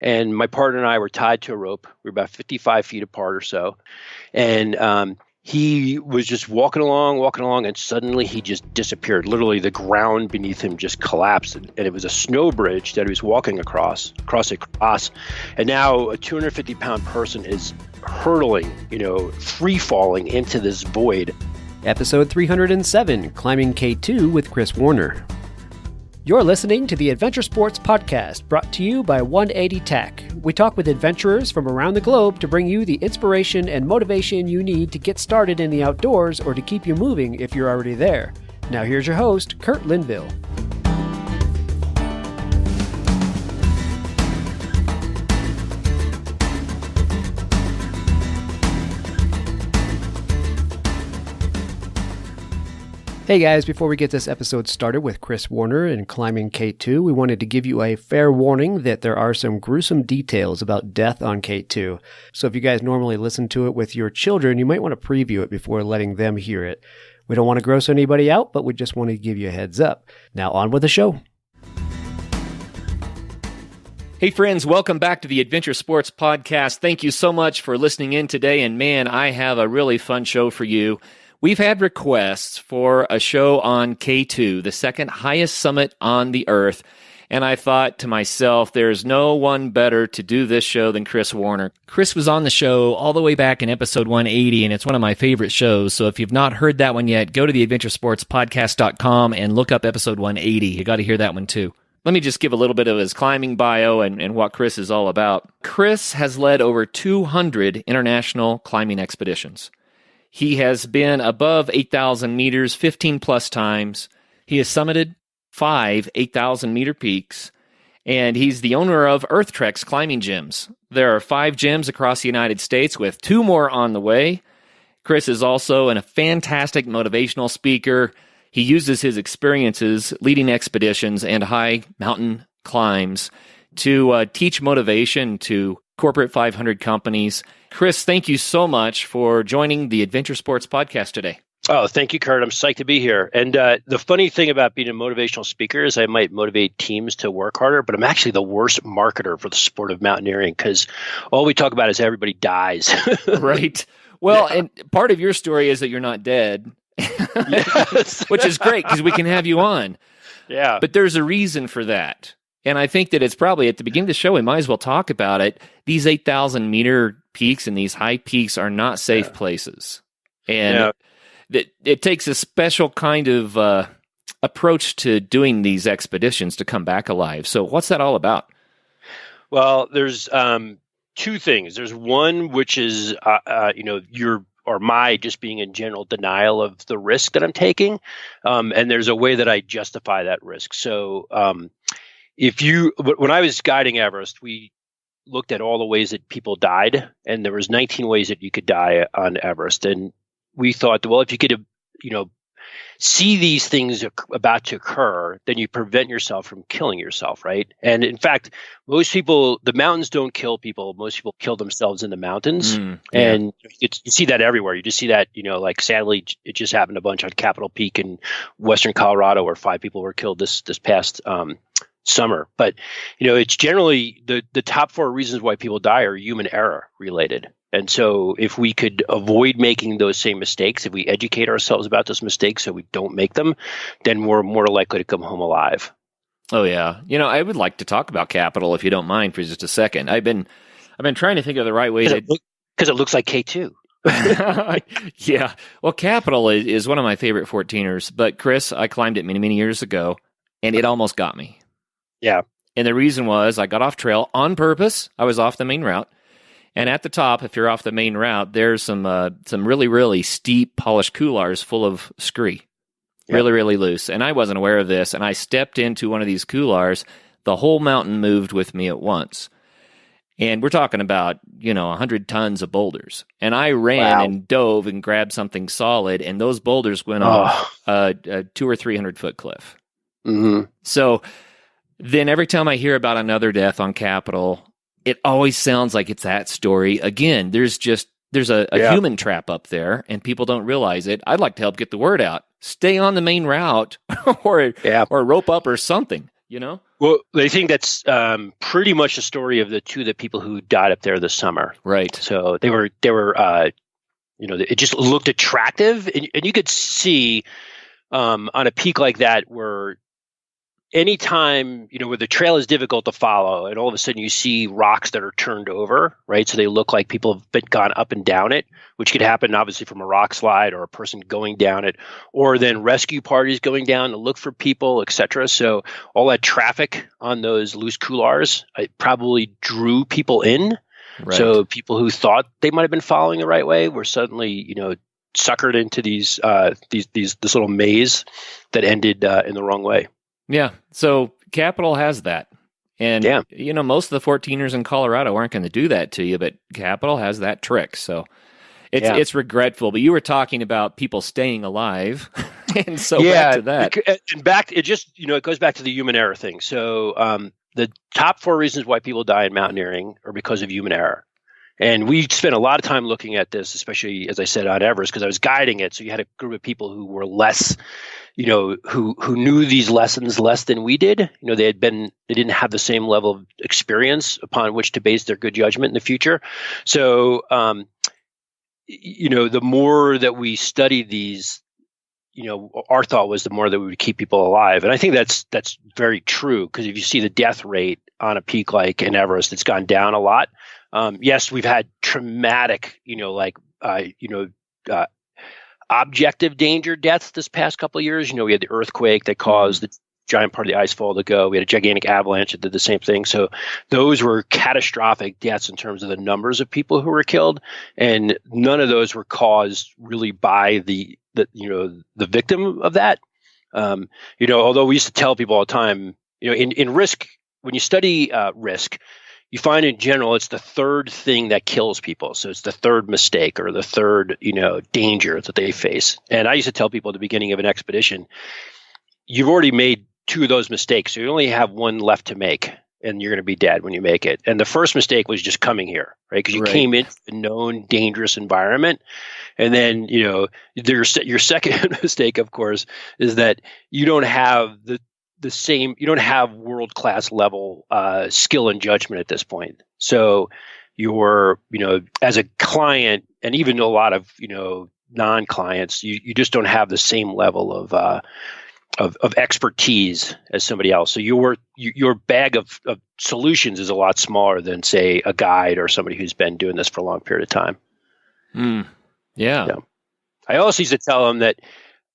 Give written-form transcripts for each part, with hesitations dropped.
and my partner and I were tied to a rope. We were about 55 feet apart or so. And he was just walking along, and suddenly he just disappeared. Literally, the ground beneath him just collapsed, and it was a snow bridge that he was walking across. And now a 250-pound person is hurtling, free falling into this void. Episode 307, Climbing K2 with Chris Warner. You're listening to the Adventure Sports Podcast, brought to you by 180 Tech. We talk with adventurers from around the globe to bring you the inspiration and motivation you need to get started in the outdoors or to keep you moving if you're already there. Now here's your host, Kurt Linville. Hey guys, before we get this episode started with Chris Warner and Climbing K2, we wanted to give you a fair warning that there are some gruesome details about death on K2. So if you guys normally listen to it with your children, you might want to preview it before letting them hear it. We don't want to gross anybody out, but we just want to give you a heads up. Now on with the show. Hey friends, welcome back to the Adventure Sports Podcast. Thank you so much for listening in today, and man, I have a really fun show for you. We've had requests for a show on K2, the second highest summit on the earth, and I thought to myself, there's no one better to do this show than Chris Warner. Chris was on the show all the way back in episode 180, and it's one of my favorite shows, so if you've not heard that one yet, go to theadventuresportspodcast.com and look up episode 180. You got to hear that one too. Let me just give a little bit of his climbing bio and what Chris is all about. Chris has led over 200 international climbing expeditions. He has been above 8,000 meters 15 plus times. He has summited 5 8,000-meter peaks, and he's the owner of Earth Trek's climbing gyms. There are 5 gyms across the United States with 2 more on the way. Chris is also a fantastic motivational speaker. He uses his experiences leading expeditions and high mountain climbs to teach motivation to corporate 500 companies. Chris, thank you so much for joining the Adventure Sports Podcast today. Oh, thank you, Kurt. I'm psyched to be here. And the funny thing about being a motivational speaker is I might motivate teams to work harder, but I'm actually the worst marketer for the sport of mountaineering because all we talk about is everybody dies. Right. Well, yeah. And part of your story is that you're not dead, yes. Which is great because we can have you on. Yeah. But there's a reason for that. And I think that it's probably at the beginning of the show, we might as well talk about it. These 8,000-meter peaks and these high peaks are not safe places. And it takes a special kind of approach to doing these expeditions to come back alive. So what's that all about? Well, there's 2 things. There's one, which is, your or my just being in general denial of the risk that I'm taking. And there's a way that I justify that risk. So when I was guiding Everest, we looked at all the ways that people died, and there was 19 ways that you could die on Everest. And we thought, well, if you could, see these things about to occur, then you prevent yourself from killing yourself, right? And in fact, most people, the mountains don't kill people. Most people kill themselves in the mountains. And you see that everywhere. You just see that, like sadly, it just happened a bunch on Capitol Peak in western Colorado where 5 people were killed this past summer. But it's generally the top 4 reasons why people die are human error related. And so if we could avoid making those same mistakes, if we educate ourselves about those mistakes so we don't make them, then we're more likely to come home alive. Oh yeah. I would like to talk about Capitol if you don't mind for just a second. I've been trying to think of the right way because it looks like K2. Yeah. Well, Capitol is one of my favorite 14ers, but Chris, I climbed it many, many years ago and it almost got me. Yeah. And the reason was I got off trail on purpose. I was off the main route. And at the top, if you're off the main route, there's some really, really steep polished couloirs full of scree. Really, really loose. And I wasn't aware of this. And I stepped into one of these couloirs. The whole mountain moved with me at once. And we're talking about, 100 tons of boulders. And I ran and dove and grabbed something solid. And those boulders went off a 200 or 300 foot cliff. Mm-hmm. So then every time I hear about another death on Capitol, it always sounds like it's that story. Again, there's a human trap up there, and people don't realize it. I'd like to help get the word out. Stay on the main route or rope up or something. you know? Well, I think that's pretty much the story of the people who died up there this summer. Right. So they were it just looked attractive, and you could see on a peak like that where anytime, where the trail is difficult to follow and all of a sudden you see rocks that are turned over, right? So they look like people have gone up and down it, which could happen obviously from a rock slide or a person going down it, or then rescue parties going down to look for people, etc. So all that traffic on those loose couloirs, it probably drew people in. Right. So people who thought they might have been following the right way were suddenly, suckered into this little maze that ended in the wrong way. Yeah. So Capital has that. And, most of the 14ers in Colorado aren't going to do that to you, but Capital has that trick. So it's regretful. But you were talking about people staying alive. And so back to that. It goes back to the human error thing. So the top 4 reasons why people die in mountaineering are because of human error. And we spent a lot of time looking at this, especially, as I said, on Everest, because I was guiding it. So you had a group of people who were less, who knew these lessons less than we did. They didn't have the same level of experience upon which to base their good judgment in the future. So, the more that we studied these, our thought was the more that we would keep people alive. And I think that's very true, because if you see the death rate on a peak like in Everest, it's gone down a lot. Yes, we've had traumatic, objective danger deaths this past couple of years. We had the earthquake that caused the giant part of the ice fall to go. We had a gigantic avalanche that did the same thing. So those were catastrophic deaths in terms of the numbers of people who were killed. And none of those were caused really by the victim of that. Although we used to tell people all the time, in risk, when you study risk, you find in general it's the third thing that kills people. So it's the third mistake or the third, danger that they face. And I used to tell people at the beginning of an expedition, you've already made 2 of those mistakes. So you only have 1 left to make, and you're going to be dead when you make it. And the first mistake was just coming here, right? Because you came into a known dangerous environment. And then, your second mistake, of course, is that you don't have you don't have world-class level skill and judgment at this point. So you're, as a client, and even a lot of, non-clients, you just don't have the same level of expertise as somebody else. So your bag of solutions is a lot smaller than, say, a guide or somebody who's been doing this for a long period of time. Yeah. I also used to tell them that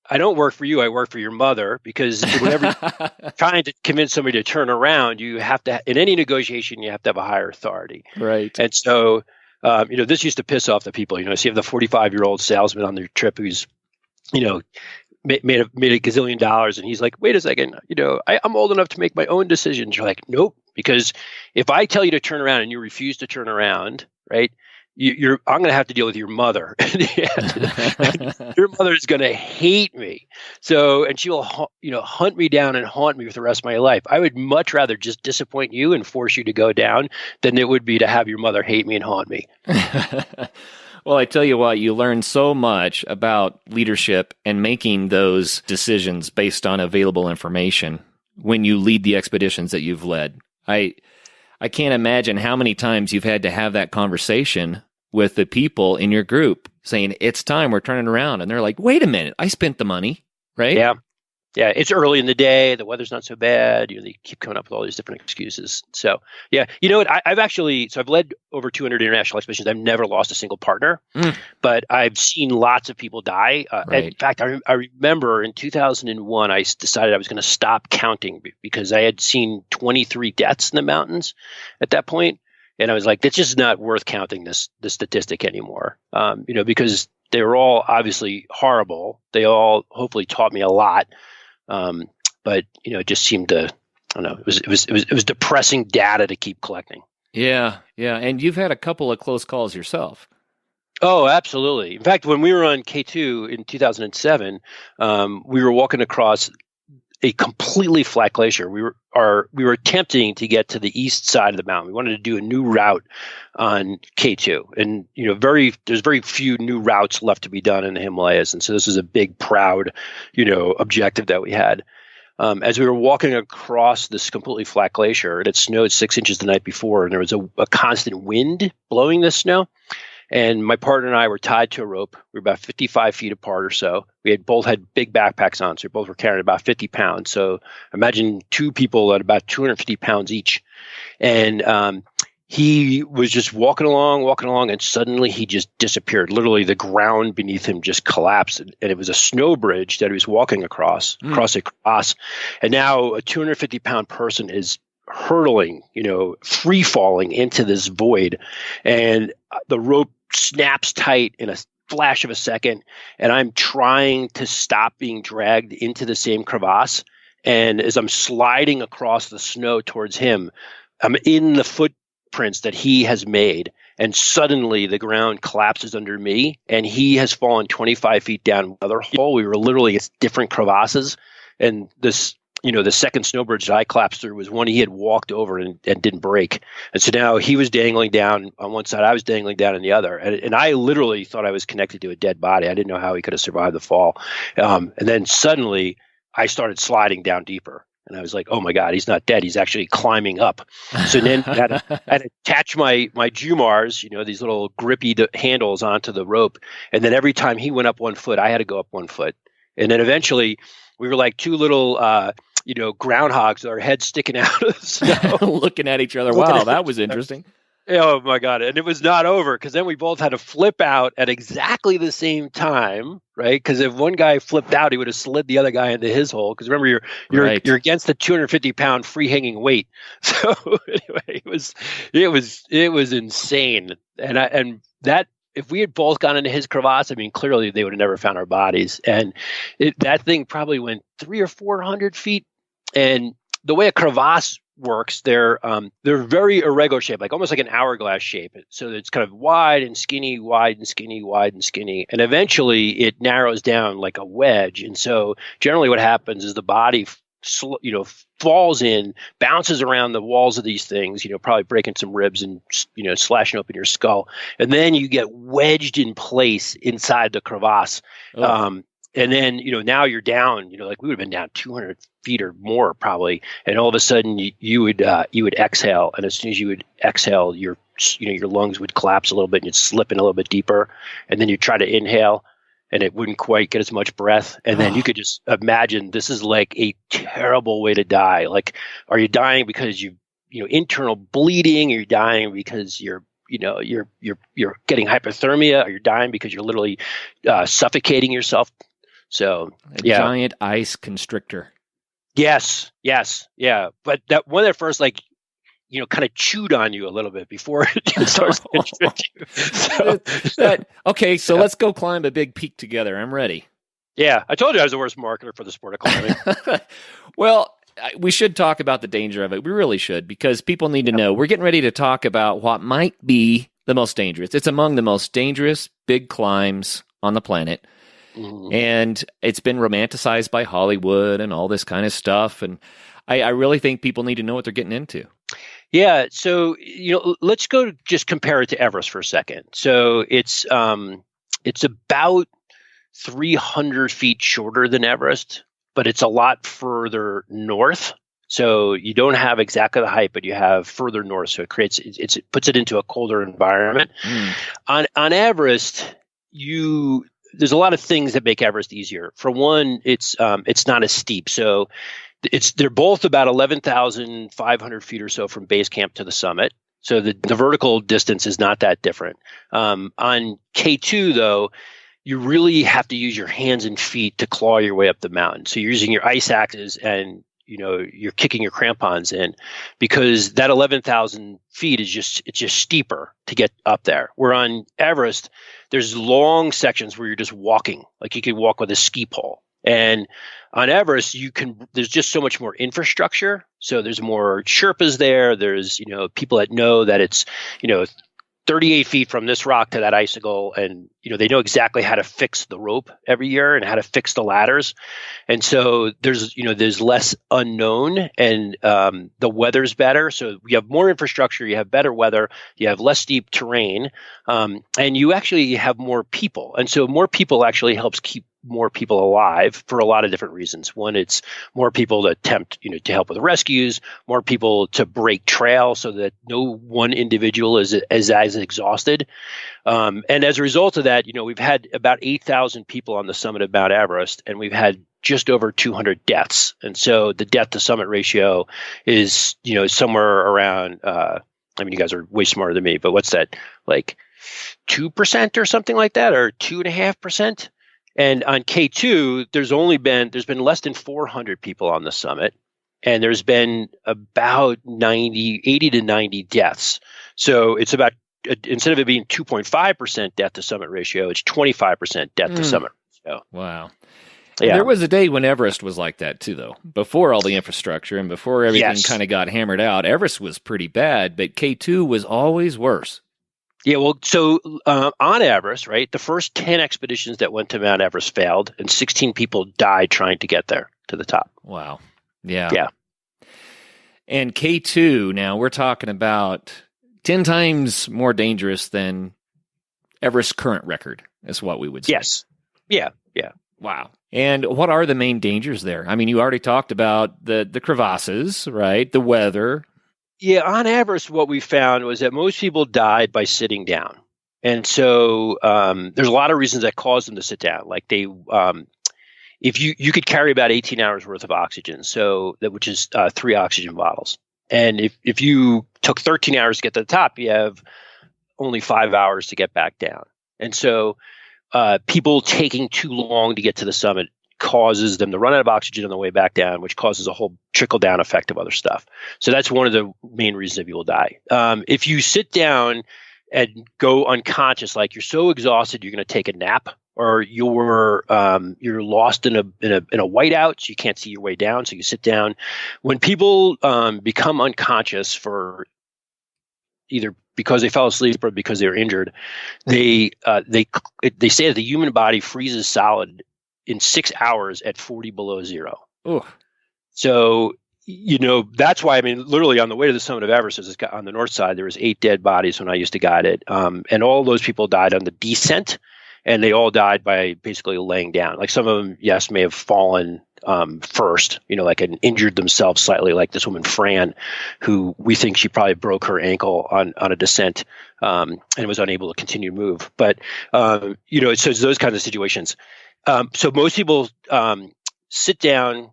I don't work for you, I work for your mother, because whenever you're trying to convince somebody to turn around, you have to, in any negotiation, you have to have a higher authority. Right. And so, this used to piss off the people. So you have the 45-year-old salesman on their trip who's, made a gazillion dollars, and he's like, wait a second, I'm old enough to make my own decisions. You're like, nope, because if I tell you to turn around and you refuse to turn around, right, I'm going to have to deal with your mother. Your mother is going to hate me. So, and she will, hunt me down and haunt me for the rest of my life. I would much rather just disappoint you and force you to go down than it would be to have your mother hate me and haunt me. Well, I tell you what, you learn so much about leadership and making those decisions based on available information when you lead the expeditions that you've led. I can't imagine how many times you've had to have that conversation with the people in your group saying, it's time, we're turning around. And they're like, wait a minute, I spent the money, right? Yeah. Yeah, it's early in the day. The weather's not so bad. They keep coming up with all these different excuses. So, yeah, you know what? I've led over 200 international expeditions. I've never lost a single partner, but I've seen lots of people die. Right. In fact, I remember in 2001, I decided I was going to stop counting because I had seen 23 deaths in the mountains at that point, and I was like, it's just not worth counting this statistic anymore. Because they were all obviously horrible. They all hopefully taught me a lot. But it just seemed to, I don't know, it was depressing data to keep collecting. Yeah. And you've had a couple of close calls yourself. Oh, absolutely. In fact, when we were on K2 in 2007, we were walking across a completely flat glacier. We were attempting to get to the east side of the mountain. We wanted to do a new route on K2, and there's very few new routes left to be done in the Himalayas, and so this was a big, proud, objective that we had. as we were walking across this completely flat glacier. It had snowed 6 inches the night before, and there was a constant wind blowing the snow. And my partner and I were tied to a rope. We were about 55 feet apart or so. We had both had big backpacks on, so we both were carrying about 50 pounds. So imagine two people at about 250 pounds each. And he was just walking along, and suddenly he just disappeared. Literally, the ground beneath him just collapsed, and it was a snow bridge that he was walking across a crevasse. And now a 250-pound person is hurtling, free falling into this void, and the rope snaps tight in a flash of a second, and I'm trying to stop being dragged into the same crevasse. And as I'm sliding across the snow towards him, I'm in the footprints that he has made, and suddenly the ground collapses under me, and he has fallen 25 feet down another hole. We were literally at different crevasses, and this, the second snow bridge that I collapsed through was one he had walked over and didn't break. And so now he was dangling down on one side, I was dangling down on the other. And I literally thought I was connected to a dead body. I didn't know how he could have survived the fall. And then suddenly I started sliding down deeper. And I was like, oh my God, he's not dead. He's actually climbing up. So then I had to attach my Jumars, these little grippy handles onto the rope. And then every time he went up 1 foot, I had to go up 1 foot. And then eventually we were like two little groundhogs with our heads sticking out of the snow. Looking at each other. Wow, that was interesting. Oh my God. And it was not over, because then we both had to flip out at exactly the same time, right? Because if one guy flipped out, he would have slid the other guy into his hole. Because remember, you're against the 250-pound free hanging weight. So anyway, it was insane. And that, if we had both gone into his crevasse, clearly they would have never found our bodies. And that thing probably went 300 or 400 feet. And the way a crevasse works, they're very irregular shape, like almost like an hourglass shape. So it's kind of wide and skinny, wide and skinny, wide and skinny. And eventually it narrows down like a wedge. And so generally what happens is the body falls in, bounces around the walls of these things, probably breaking some ribs and, slashing open your skull. And then you get wedged in place inside the crevasse. And then, now you're down, like we would have been down 200 feet or more probably. And all of a sudden you would exhale. And as soon as you would exhale, your lungs would collapse a little bit and you'd slip in a little bit deeper. And then you try to inhale and it wouldn't quite get as much breath. And then you could just imagine this is like a terrible way to die. Like, are you dying because you internal bleeding? Are you dying because you're getting hypothermia? Are you dying because you're literally suffocating yourself? So giant ice constrictor. Yes. Yeah. But that one at first, kind of chewed on you a little bit before it starts to constrict you. So let's go climb a big peak together. I'm ready. Yeah. I told you I was the worst marketer for the sport of climbing. Well, we should talk about the danger of it. We really should, because people need to know. We're getting ready to talk about what might be the most dangerous. It's among the most dangerous big climbs on the planet. Mm-hmm. And it's been romanticized by Hollywood and all this kind of stuff. And I really think people need to know what they're getting into. Yeah. So, let's go just compare it to Everest for a second. So it's about 300 feet shorter than Everest, but it's a lot further north. So you don't have exactly the height, but you have further north. So it puts it into a colder environment. On Everest, there's a lot of things that make Everest easier. For one, it's not as steep. So they're both about 11,500 feet or so from base camp to the summit. So the vertical distance is not that different. On K2 though, you really have to use your hands and feet to claw your way up the mountain. So you're using your ice axes and you're kicking your crampons in, because that 11,000 feet is just steeper to get up there. Where on Everest, there's long sections where you're just walking, like you could walk with a ski pole. And on Everest, there's just so much more infrastructure. So there's more Sherpas there. There's, people that know that it's, 38 feet from this rock to that icicle, and they know exactly how to fix the rope every year and how to fix the ladders. And so there's less unknown, and the weather's better. So you have more infrastructure, you have better weather, you have less steep terrain, and you actually have more people. And so more people actually helps keep more people alive for a lot of different reasons. One, it's more people to attempt, to help with rescues, more people to break trail so that no one individual is as exhausted. And as a result of that, we've had about 8,000 people on the summit of Mount Everest, and we've had just over 200 deaths. And so the death to summit ratio is, somewhere around, you guys are way smarter than me, but what's that, like 2% or something like that, or 2.5%? And on K2, there's been less than 400 people on the summit, and there's been about 80 to 90 deaths. So it's about, instead of it being 2.5% death to summit ratio, it's 25% death to summit ratio. Wow. Yeah. There was a day when Everest was like that too, though. Before all the infrastructure and before everything kind of got hammered out, Everest was pretty bad, but K2 was always worse. Yeah, well, so on Everest, right, the first 10 expeditions that went to Mount Everest failed, and 16 people died trying to get there to the top. Wow. Yeah. Yeah. And K2, now we're talking about 10 times more dangerous than Everest's current record, is what we would say. Yes. Yeah. Wow. And what are the main dangers there? I mean, you already talked about the crevasses, right? The weather. Yeah, on Everest, what we found was that most people died by sitting down. And so there's a lot of reasons that cause them to sit down. Like if you could carry about 18 hours worth of oxygen, which is 3 oxygen bottles. And if you took 13 hours to get to the top, you have only 5 hours to get back down. And so people taking too long to get to the summit causes them to run out of oxygen on the way back down, which causes a whole trickle-down effect of other stuff. So that's one of the main reasons that people die. If you sit down and go unconscious, like you're so exhausted, you're going to take a nap, or you're lost in a whiteout, so you can't see your way down, so you sit down. When people become unconscious for either because they fell asleep or because they were injured, they say that the human body freezes solid in 6 hours at 40 below zero. Ooh. So, that's why, literally on the way to the summit of Everest, on the north side, there was 8 dead bodies when I used to guide it. And all those people died on the descent, and they all died by basically laying down. Like some of them, yes, may have fallen first, and injured themselves slightly, like this woman, Fran, who we think she probably broke her ankle on a descent and was unable to continue to move. But, it's those kinds of situations. So most people sit down,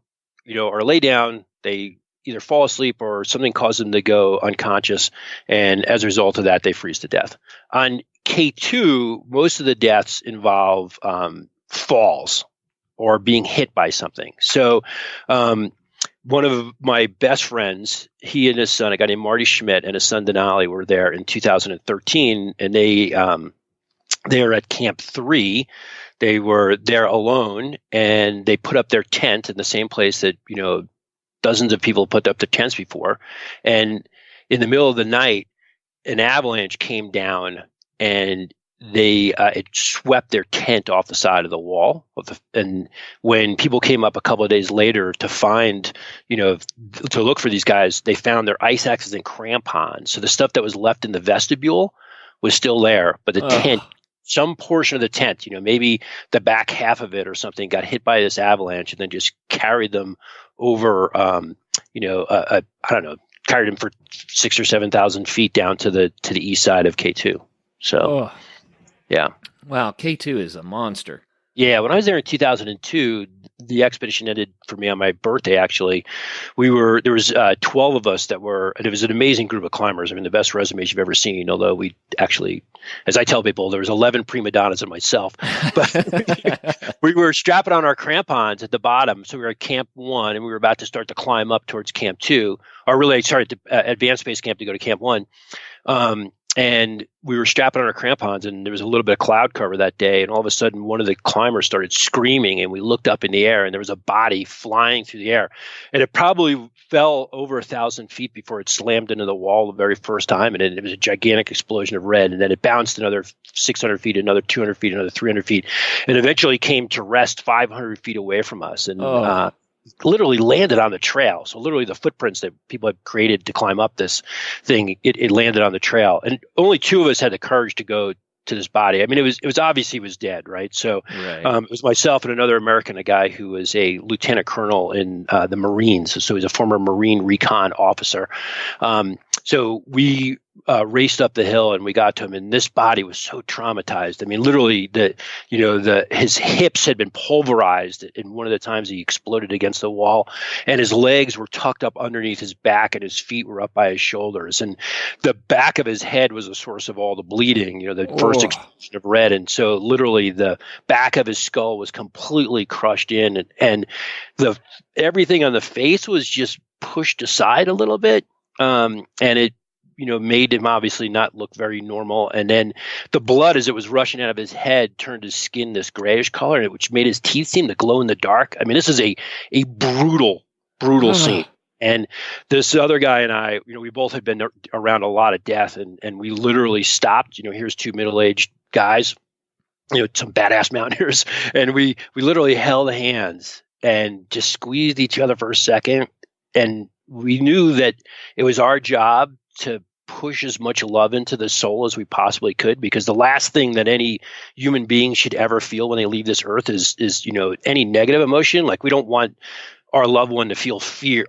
or lay down. They either fall asleep or something causes them to go unconscious. And as a result of that, they freeze to death. On K2, most of the deaths involve falls or being hit by something. So one of my best friends, he and his son, a guy named Marty Schmidt, and his son Denali were there in 2013, and they are at Camp 3. They were there alone, and they put up their tent in the same place that, dozens of people put up their tents before. And in the middle of the night, an avalanche came down, and it swept their tent off the side of the wall. And when people came up a couple of days later to find, to look for these guys, they found their ice axes and crampons. So the stuff that was left in the vestibule was still there, but the tent, some portion of the tent, maybe the back half of it or something, got hit by this avalanche and then just carried them over, I don't know, carried them for 6,000 or 7,000 feet down to the east side of K2. So, yeah. Wow, K2 is a monster. Yeah, when I was there in 2002, the expedition ended for me on my birthday, actually. There was 12 of us and it was an amazing group of climbers. The best resumes you've ever seen, although we actually, as I tell people, there was 11 prima donnas and myself. But we were strapping on our crampons at the bottom. So we were at Camp 1, and we were about to start to climb up towards Camp 2, or really started to advance base camp to go to Camp 1. And we were strapping on our crampons, and there was a little bit of cloud cover that day. And all of a sudden, one of the climbers started screaming, and we looked up in the air, and there was a body flying through the air. And it probably fell over 1,000 feet before it slammed into the wall the very first time. And it was a gigantic explosion of red. And then it bounced another 600 feet, another 200 feet, another 300 feet, and eventually came to rest 500 feet away from us. And literally landed on the trail. So literally the footprints that people have created to climb up this thing, it landed on the trail. And only 2 of us had the courage to go to this body. I mean, it was obvious he was dead, right? So it was myself and another American, a guy who was a lieutenant colonel in the Marines. So he's a former Marine recon officer. So we raced up the hill and we got to him, and this body was so traumatized. I mean, literally, his hips had been pulverized in one of the times he exploded against the wall, and his legs were tucked up underneath his back, and his feet were up by his shoulders, and the back of his head was the source of all the bleeding. The first explosion of red, and so literally the back of his skull was completely crushed in, and everything on the face was just pushed aside a little bit. And it, made him obviously not look very normal. And then the blood, as it was rushing out of his head, turned his skin this grayish color, which made his teeth seem to glow in the dark. I mean, this is a brutal scene. And this other guy and I, we both had been around a lot of death, and we literally stopped. Here's two middle-aged guys, some badass mountaineers, and we literally held hands and just squeezed each other for a second. And we knew that it was our job to push as much love into the soul as we possibly could, because the last thing that any human being should ever feel when they leave this earth is any negative emotion. Like, we don't want our loved one to feel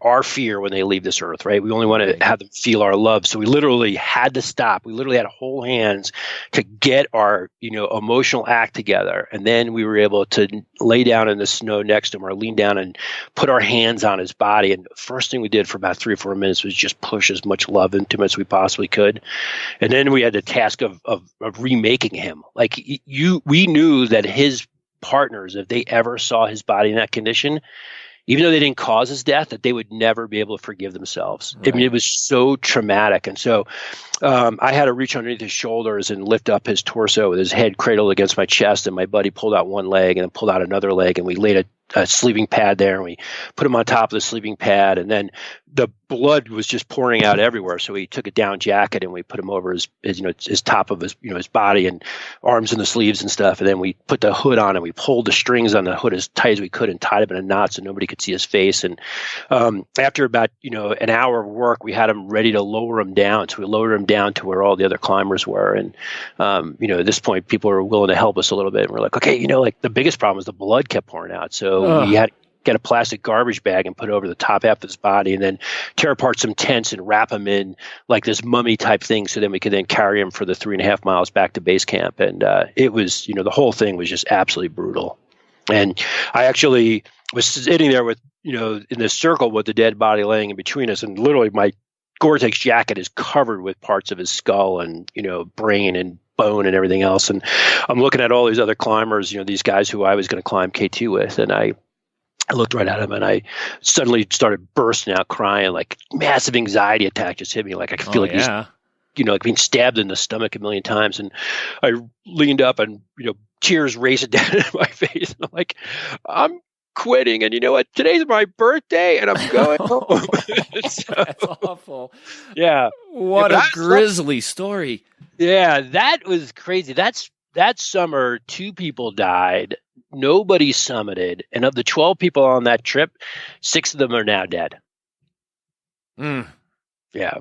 our fear when they leave this earth, right? We only want to have them feel our love. So we literally had to stop. We literally had to hold hands to get our, emotional act together. And then we were able to lay down in the snow next to him, or lean down and put our hands on his body. And the first thing we did for about 3 or 4 minutes was just push as much love into him as we possibly could. And then we had the task of remaking him. Like, we knew that his partners, if they ever saw his body in that condition, even though they didn't cause his death, that they would never be able to forgive themselves. Right. I mean, it was so traumatic. And so I had to reach underneath his shoulders and lift up his torso with his head cradled against my chest. And my buddy pulled out one leg and then pulled out another leg. And we laid a sleeping pad there, and we put him on top of the sleeping pad. And then the blood was just pouring out everywhere. So we took a down jacket and we put him over his top of his, his body and arms and the sleeves and stuff. And then we put the hood on, and we pulled the strings on the hood as tight as we could and tied him in a knot so nobody could see his face. And after about, an hour of work, we had him ready to lower him down. So we lowered him down to where all the other climbers were. And, at this point, people were willing to help us a little bit. And we're like, okay, the biggest problem was the blood kept pouring out. So we had to get a plastic garbage bag and put it over the top half of his body, and then tear apart some tents and wrap him in like this mummy type thing, so then we could then carry him for the 3.5 miles back to base camp. And it was, the whole thing was just absolutely brutal. And I actually was sitting there with, in this circle with the dead body laying in between us, and literally my Gore-Tex jacket is covered with parts of his skull and, brain and bone and everything else. And I'm looking at all these other climbers, these guys who I was going to climb K2 with, and I looked right at him, and I suddenly started bursting out crying. Like, massive anxiety attack just hit me. Like, I could feel like being stabbed in the stomach a million times. And I leaned up, and tears racing down my face. And I'm like, I'm quitting, and you know what? Today's my birthday, and I'm going home. So, that's awful. Yeah. What a grisly story. Yeah, that was crazy. That summer, 2 people died. Nobody summited. And of the 12 people on that trip, 6 of them are now dead. Yeah.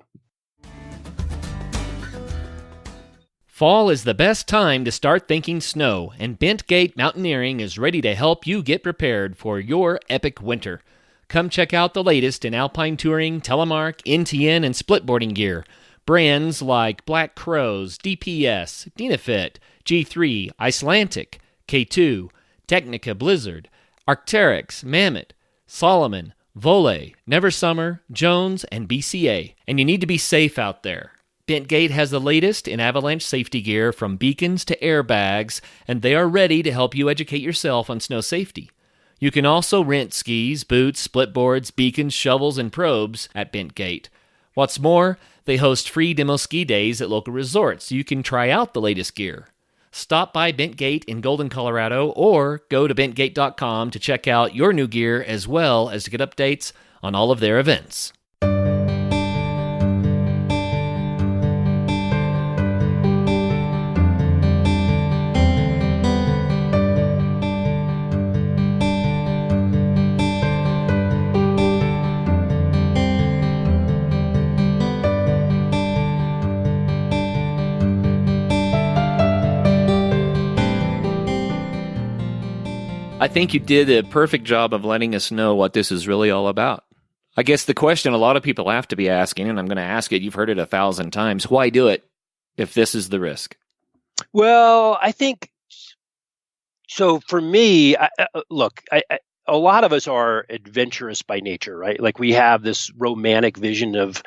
Fall is the best time to start thinking snow, and Bentgate Mountaineering is ready to help you get prepared for your epic winter. Come check out the latest in alpine touring, telemark, NTN, and splitboarding gear. Brands like Black Crows, DPS, Dynafit, G3, Icelantic, K2, Technica Blizzard, Arc'teryx, Mammoth, Solomon, Volley, Never Summer, Jones, and BCA. And you need to be safe out there. Bentgate has the latest in avalanche safety gear, from beacons to airbags, and they are ready to help you educate yourself on snow safety. You can also rent skis, boots, splitboards, beacons, shovels, and probes at Bentgate. What's more, they host free demo ski days at local resorts so you can try out the latest gear. Stop by Bentgate in Golden, Colorado, or go to bentgate.com to check out your new gear, as well as to get updates on all of their events. I think you did a perfect job of letting us know what this is really all about. I guess the question a lot of people have to be asking, and I'm going to ask it, you've heard it 1,000 times, why do it if this is the risk? Well, I think, so for me, look, a lot of us are adventurous by nature, right? Like we have this romantic vision of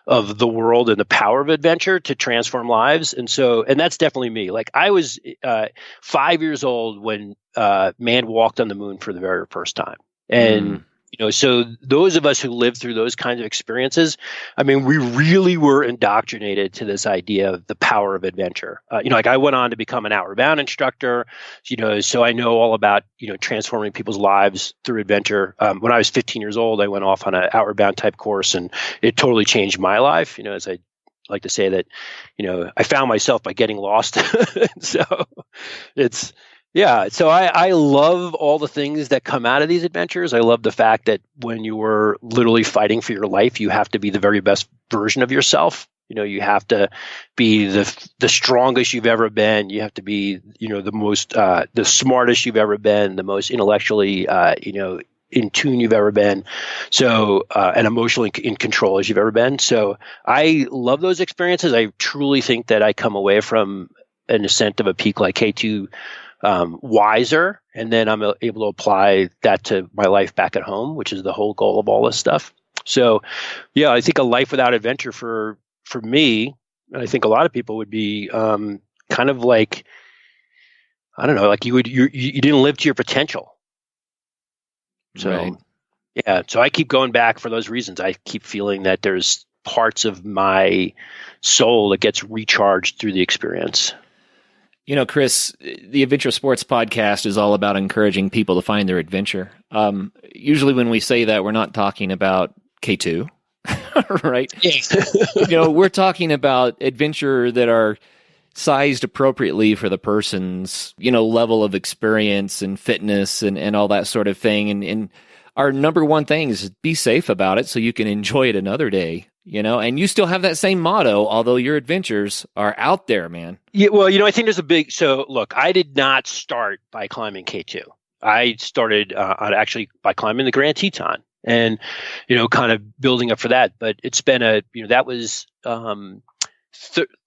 the world and the power of adventure to transform lives. And that's definitely me. Like I was 5 years old when man walked on the moon for the very first time. And so those of us who lived through those kinds of experiences, I mean, we really were indoctrinated to this idea of the power of adventure. Like I went on to become an Outward Bound instructor, so I know all about, transforming people's lives through adventure. When I was 15 years old, I went off on an Outward Bound type course, and it totally changed my life. As I like to say that, I found myself by getting lost. So it's, yeah, so I love all the things that come out of these adventures. I love the fact that when you were literally fighting for your life, you have to be the very best version of yourself. You have to be the strongest you've ever been. You have to be, the most, the smartest you've ever been, the most intellectually, in tune you've ever been. So, and emotionally in control as you've ever been. So I love those experiences. I truly think that I come away from an ascent of a peak like K2 wiser, and then I'm able to apply that to my life back at home, which is the whole goal of all this stuff. So, yeah, I think a life without adventure for me, and I think a lot of people would be kind of like, I don't know, like you didn't live to your potential. So, right. Yeah, so I keep going back for those reasons. I keep feeling that there's parts of my soul that gets recharged through the experience. Chris, the Adventure Sports Podcast is all about encouraging people to find their adventure. Usually when we say that, we're not talking about K2, right? Yeah. We're talking about adventure that are sized appropriately for the person's, level of experience and fitness and all that sort of thing. And our number one thing is be safe about it so you can enjoy it another day. And you still have that same motto, although your adventures are out there, man. Yeah, well, I think there's so look, I did not start by climbing K2. I started actually by climbing the Grand Teton and, kind of building up for that. But it's been that was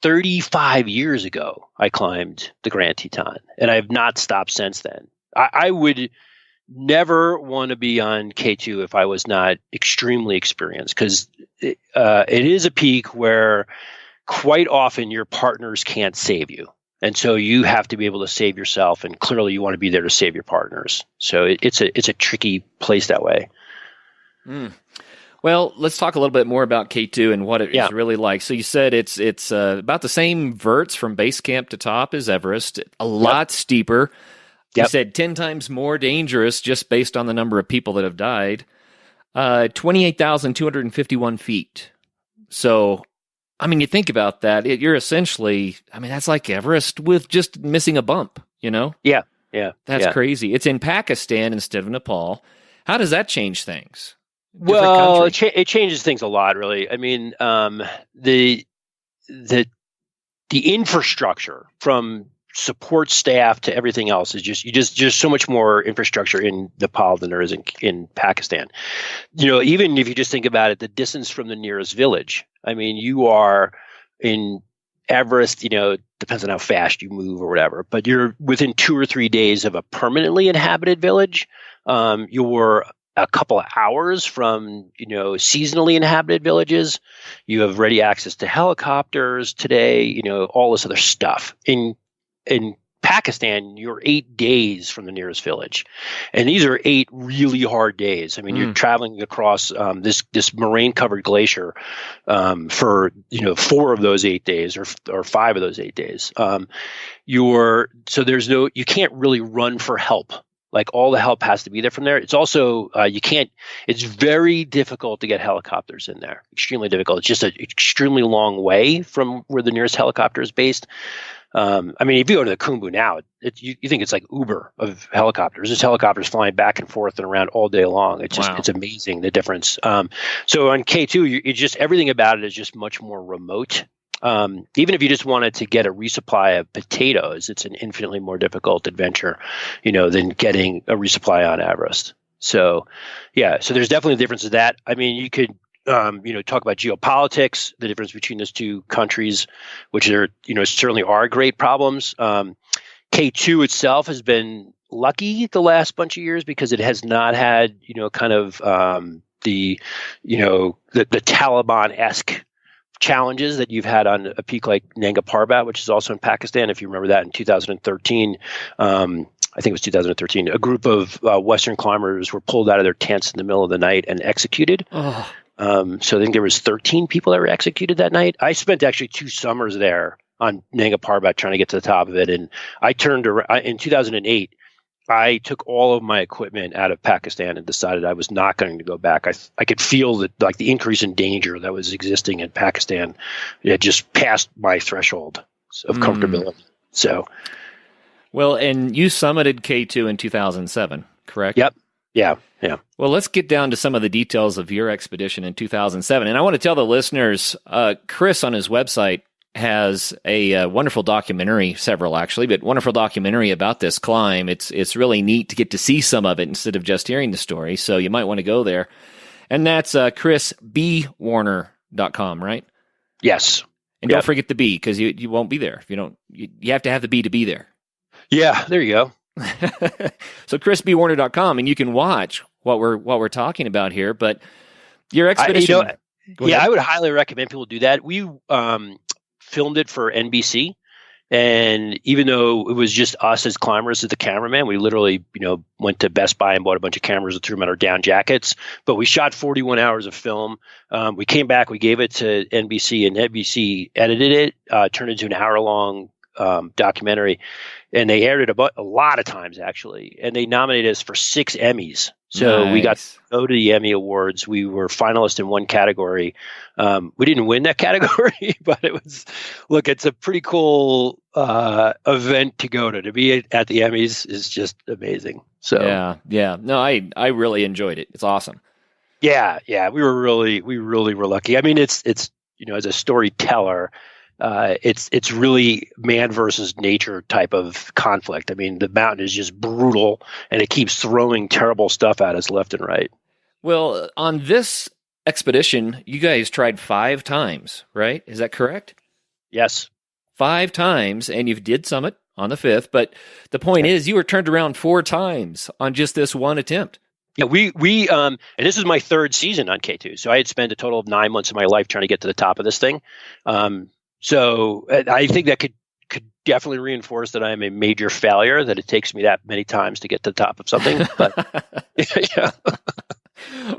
35 years ago I climbed the Grand Teton, and I have not stopped since then. I would never want to be on K2 if I was not extremely experienced, because it is a peak where quite often your partners can't save you. And so you have to be able to save yourself, and clearly you want to be there to save your partners. So it's a tricky place that way. Well, let's talk a little bit more about K2 and what it is really like. So you said it's about the same verts from base camp to top as Everest, a lot steeper. You said 10 times more dangerous just based on the number of people that have died. 28,251 feet. So, you think about that. You're essentially, that's like Everest with just missing a bump, Yeah. That's crazy. It's in Pakistan instead of Nepal. How does that change things? Well, it changes things a lot, really. The infrastructure from support staff to everything else is just so much more infrastructure in Nepal than there is in Pakistan. Even if you just think about it, the distance from the nearest village. You are in Everest, depends on how fast you move or whatever, but you're within 2 or 3 days of a permanently inhabited village. You're a couple of hours from, seasonally inhabited villages. You have ready access to helicopters today, all this other stuff. In Pakistan, you're 8 days from the nearest village. And these are 8 really hard days. You're traveling across this moraine-covered glacier for 4 of those 8 days or 5 of those 8 days. You can't really run for help. Like all the help has to be there from there. It's also, it's very difficult to get helicopters in there. Extremely difficult. It's just an extremely long way from where the nearest helicopter is based. If you go to the Khumbu now, you think it's like Uber of helicopters. There's helicopters flying back and forth and around all day long. It's just, It's amazing the difference. So on K2, everything about it is just much more remote. Even if you just wanted to get a resupply of potatoes, it's an infinitely more difficult adventure, than getting a resupply on Everest. So, so there's definitely a difference to that. I mean, you could, talk about geopolitics, the difference between those two countries, which are, certainly are great problems. K2 itself has been lucky the last bunch of years because it has not had, kind of the Taliban-esque challenges that you've had on a peak like Nanga Parbat, which is also in Pakistan. If you remember that in 2013, I think it was 2013, a group of Western climbers were pulled out of their tents in the middle of the night and executed. So I think there was 13 people that were executed that night. I spent actually 2 summers there on Nanga Parbat trying to get to the top of it. And I turned around in 2008. I took all of my equipment out of Pakistan and decided I was not going to go back. I could feel that, like, the increase in danger that was existing in Pakistan, it just passed my threshold of comfortability. So, well, and you summited K2 in 2007, correct? Yep. Yeah. Well, let's get down to some of the details of your expedition in 2007. And I want to tell the listeners, Chris on his website has a wonderful documentary, several actually, but wonderful documentary about this climb. It's really neat to get to see some of it instead of just hearing the story. So you might want to go there. And that's chrisbwarner.com, right? Yes. And don't forget the B, because you won't be there if you don't. You have to have the B to be there. Yeah, there you go. So chrisbwarner.com, and you can watch what we're talking about here. But your expedition, I would highly recommend people do that. We filmed it for NBC, and even though it was just us as climbers as the cameraman, we literally went to Best Buy and bought a bunch of cameras and threw them in our down jackets. But we shot 41 hours of film. We came back, we gave it to NBC, and NBC edited it, turned it into an hour-long documentary, and they aired it a lot of times actually, and they nominated us for 6 Emmys. So we got to go to the Emmy Awards. We were finalists in one category. We didn't win that category, but it's a pretty cool event to go to. To be at the Emmys is just amazing. So yeah. No, I really enjoyed it. It's awesome. Yeah. We really were lucky. I mean, it's as a storyteller, it's really man versus nature type of conflict. I mean, the mountain is just brutal, and it keeps throwing terrible stuff at us left and right. Well, on this expedition, you guys tried 5 times, right? Is that correct? Yes. 5 times, and you did summit on the 5th, but the point is you were turned around 4 times on just this one attempt. Yeah, we and this is my 3rd season on K2, so I had spent a total of 9 months of my life trying to get to the top of this thing. So I think that could definitely reinforce that I'm a major failure, that it takes me that many times to get to the top of something. But yeah.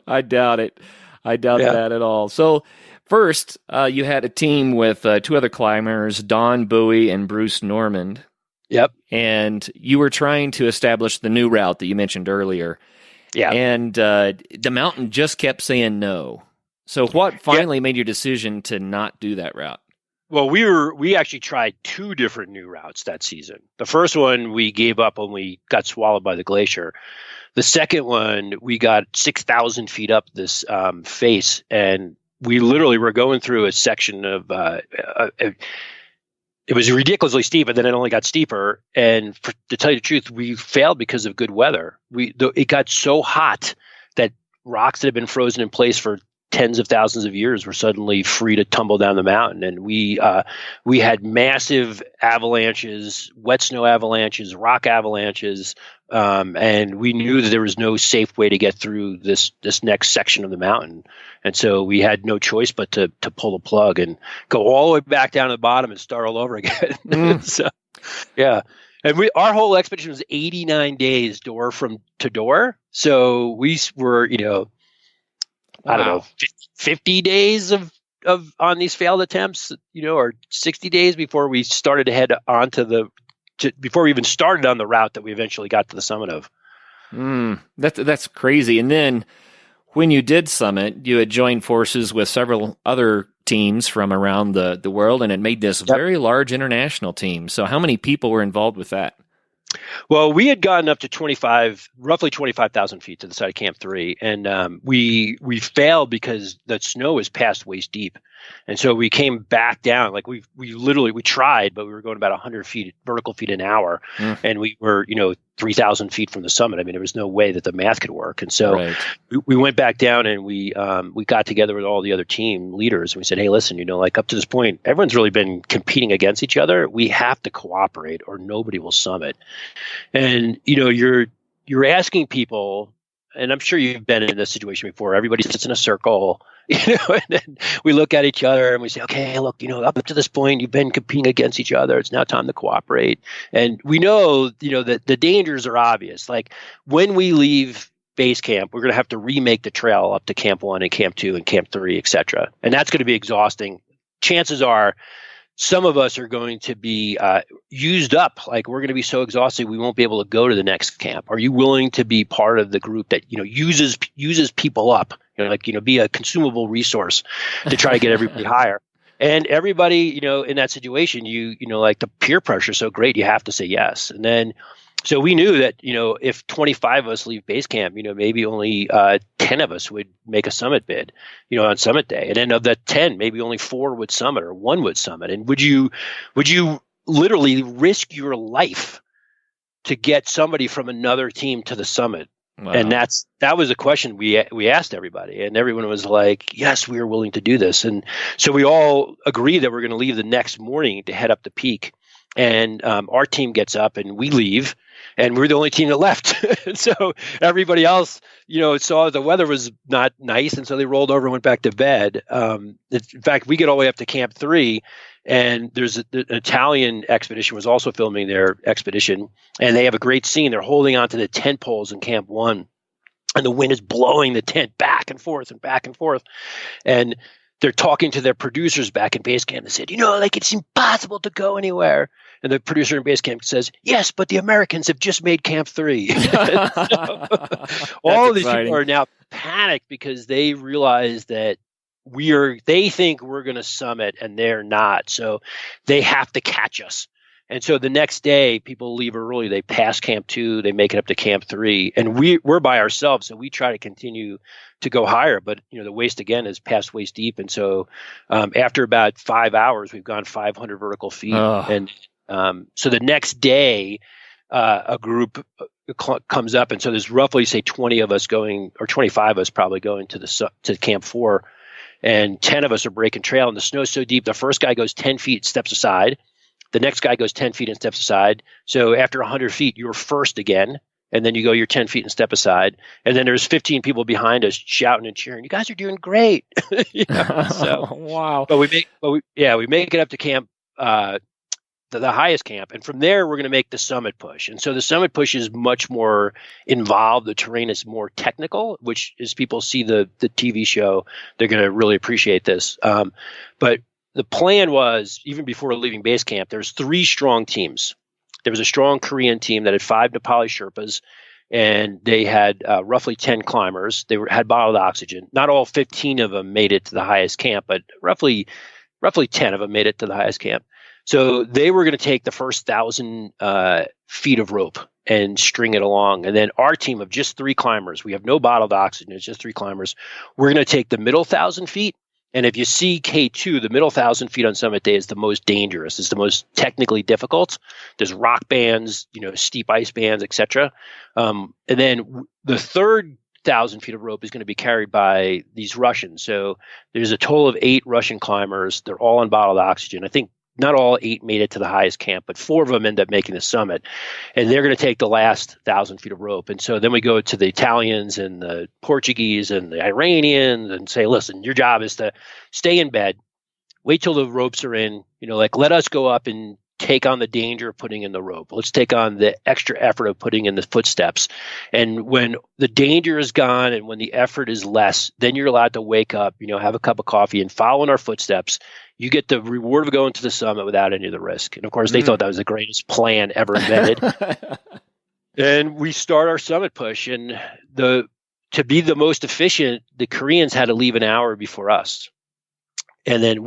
I doubt it. I doubt that at all. So first, you had a team with 2 other climbers, Don Bowie and Bruce Normand. Yep. And you were trying to establish the new route that you mentioned earlier. Yeah. And the mountain just kept saying no. So what finally made your decision to not do that route? Well, we actually tried 2 different new routes that season. The first one we gave up when we got swallowed by the glacier. The second one, we got 6,000 feet up this face, and we literally were going through a section of it was ridiculously steep, and then it only got steeper. And to tell you the truth, we failed because of good weather. It got so hot that rocks that had been frozen in place for tens of thousands of years were suddenly free to tumble down the mountain. And we had massive avalanches, wet snow avalanches, rock avalanches, and we knew that there was no safe way to get through this next section of the mountain. And so we had no choice but to pull the plug and go all the way back down to the bottom and start all over again. So, yeah. And our whole expedition was 89 days door to door. So we were, I don't know, 50 days of on these failed attempts, or 60 days before we started to head before we even started on the route that we eventually got to the summit of. That's crazy. And then when you did summit, you had joined forces with several other teams from around the world, and it made this very large international team. So how many people were involved with that? Well, we had gotten up to roughly 25,000 feet to the side of Camp 3, and we failed because the snow was past waist deep. And so we came back down, like we literally tried, but we were going about 100 feet vertical feet an hour, and we were 3,000 feet from the summit. I mean, there was no way that the math could work. And so we went back down, and we got together with all the other team leaders, and we said, hey, listen, like up to this point, everyone's really been competing against each other. We have to cooperate, or nobody will summit. And you're asking people, and I'm sure you've been in this situation before. Everybody sits in a circle, and then we look at each other and we say, okay, look, up to this point, you've been competing against each other. It's now time to cooperate. And we know, that the dangers are obvious. Like when we leave base camp, we're going to have to remake the trail up to Camp 1 and Camp 2 and Camp 3, et cetera. And that's going to be exhausting. Chances are some of us are going to be used up. Like we're going to be so exhausted we won't be able to go to the next camp. Are you willing to be part of the group that uses people up? Be a consumable resource to try to get everybody higher. And everybody, in that situation, like the peer pressure is so great, you have to say yes. And then, so we knew that if 25 of us leave base camp, maybe only 10 of us would make a summit bid, on summit day. And then of the 10, maybe only 4 would summit or 1 would summit. And would you literally risk your life to get somebody from another team to the summit? Wow. And that was a question we asked everybody, and everyone was like, yes, we are willing to do this. And so we all agreed that we're going to leave the next morning to head up the peak. And our team gets up and we leave, and we're the only team that left. So everybody else, saw the weather was not nice, and so they rolled over and went back to bed. In fact, we get all the way up to Camp 3, and there's an Italian expedition was also filming their expedition, and they have a great scene. They're holding onto the tent poles in Camp 1, and the wind is blowing the tent back and forth and back and forth. And they're talking to their producers back in base camp. They said, it's impossible to go anywhere. And the producer in base camp says, yes, but the Americans have just made Camp 3. All of these people are now panicked because they realize that they think we're going to summit and they're not. So they have to catch us. And so the next day, people leave early. They pass Camp 2. They make it up to Camp 3. And we're by ourselves, so we try to continue to go higher. But, the waist, again, is past waist deep. And so after about 5 hours, we've gone 500 vertical feet. And so the next day, a group comes up. And so there's roughly, say, 20 of us going, or 25 of us probably going to Camp 4. And 10 of us are breaking trail. And the snow's so deep, the first guy goes 10 feet, steps aside. The next guy goes 10 feet and steps aside. So after 100 feet, you're first again. And then you go your 10 feet and step aside. And then there's 15 people behind us shouting and cheering. You guys are doing great. Wow. But we make it up to camp, the highest camp. And from there, we're going to make the summit push. And so the summit push is much more involved. The terrain is more technical, which as people see the TV show, they're going to really appreciate this. But the plan was, even before leaving base camp, there's 3 strong teams. There was a strong Korean team that had 5 Nepali Sherpas, and they had roughly 10 climbers. They had bottled oxygen. Not all 15 of them made it to the highest camp, but roughly 10 of them made it to the highest camp. So they were going to take the first 1,000 feet of rope and string it along. And then our team of just 3 climbers, we have no bottled oxygen, it's just 3 climbers. We're going to take the middle 1,000 feet. And if you see K2, the middle 1,000 feet on summit day is the most dangerous. It's the most technically difficult. There's rock bands, steep ice bands, etc. And then the third 1,000 feet of rope is going to be carried by these Russians. So there's a total of 8 Russian climbers. They're all on bottled oxygen. I think not all 8 made it to the highest camp, but 4 of them end up making the summit. And they're going to take the last 1,000 feet of rope. And so then we go to the Italians and the Portuguese and the Iranians and say, listen, your job is to stay in bed, wait till the ropes are in, let us go up and take on the danger of putting in the rope. Let's take on the extra effort of putting in the footsteps. And when the danger is gone and when the effort is less, then you're allowed to wake up, have a cup of coffee and follow in our footsteps. You get the reward of going to the summit without any of the risk. And of course, they thought that was the greatest plan ever invented. And we start our summit push. And to be the most efficient, the Koreans had to leave an hour before us. And then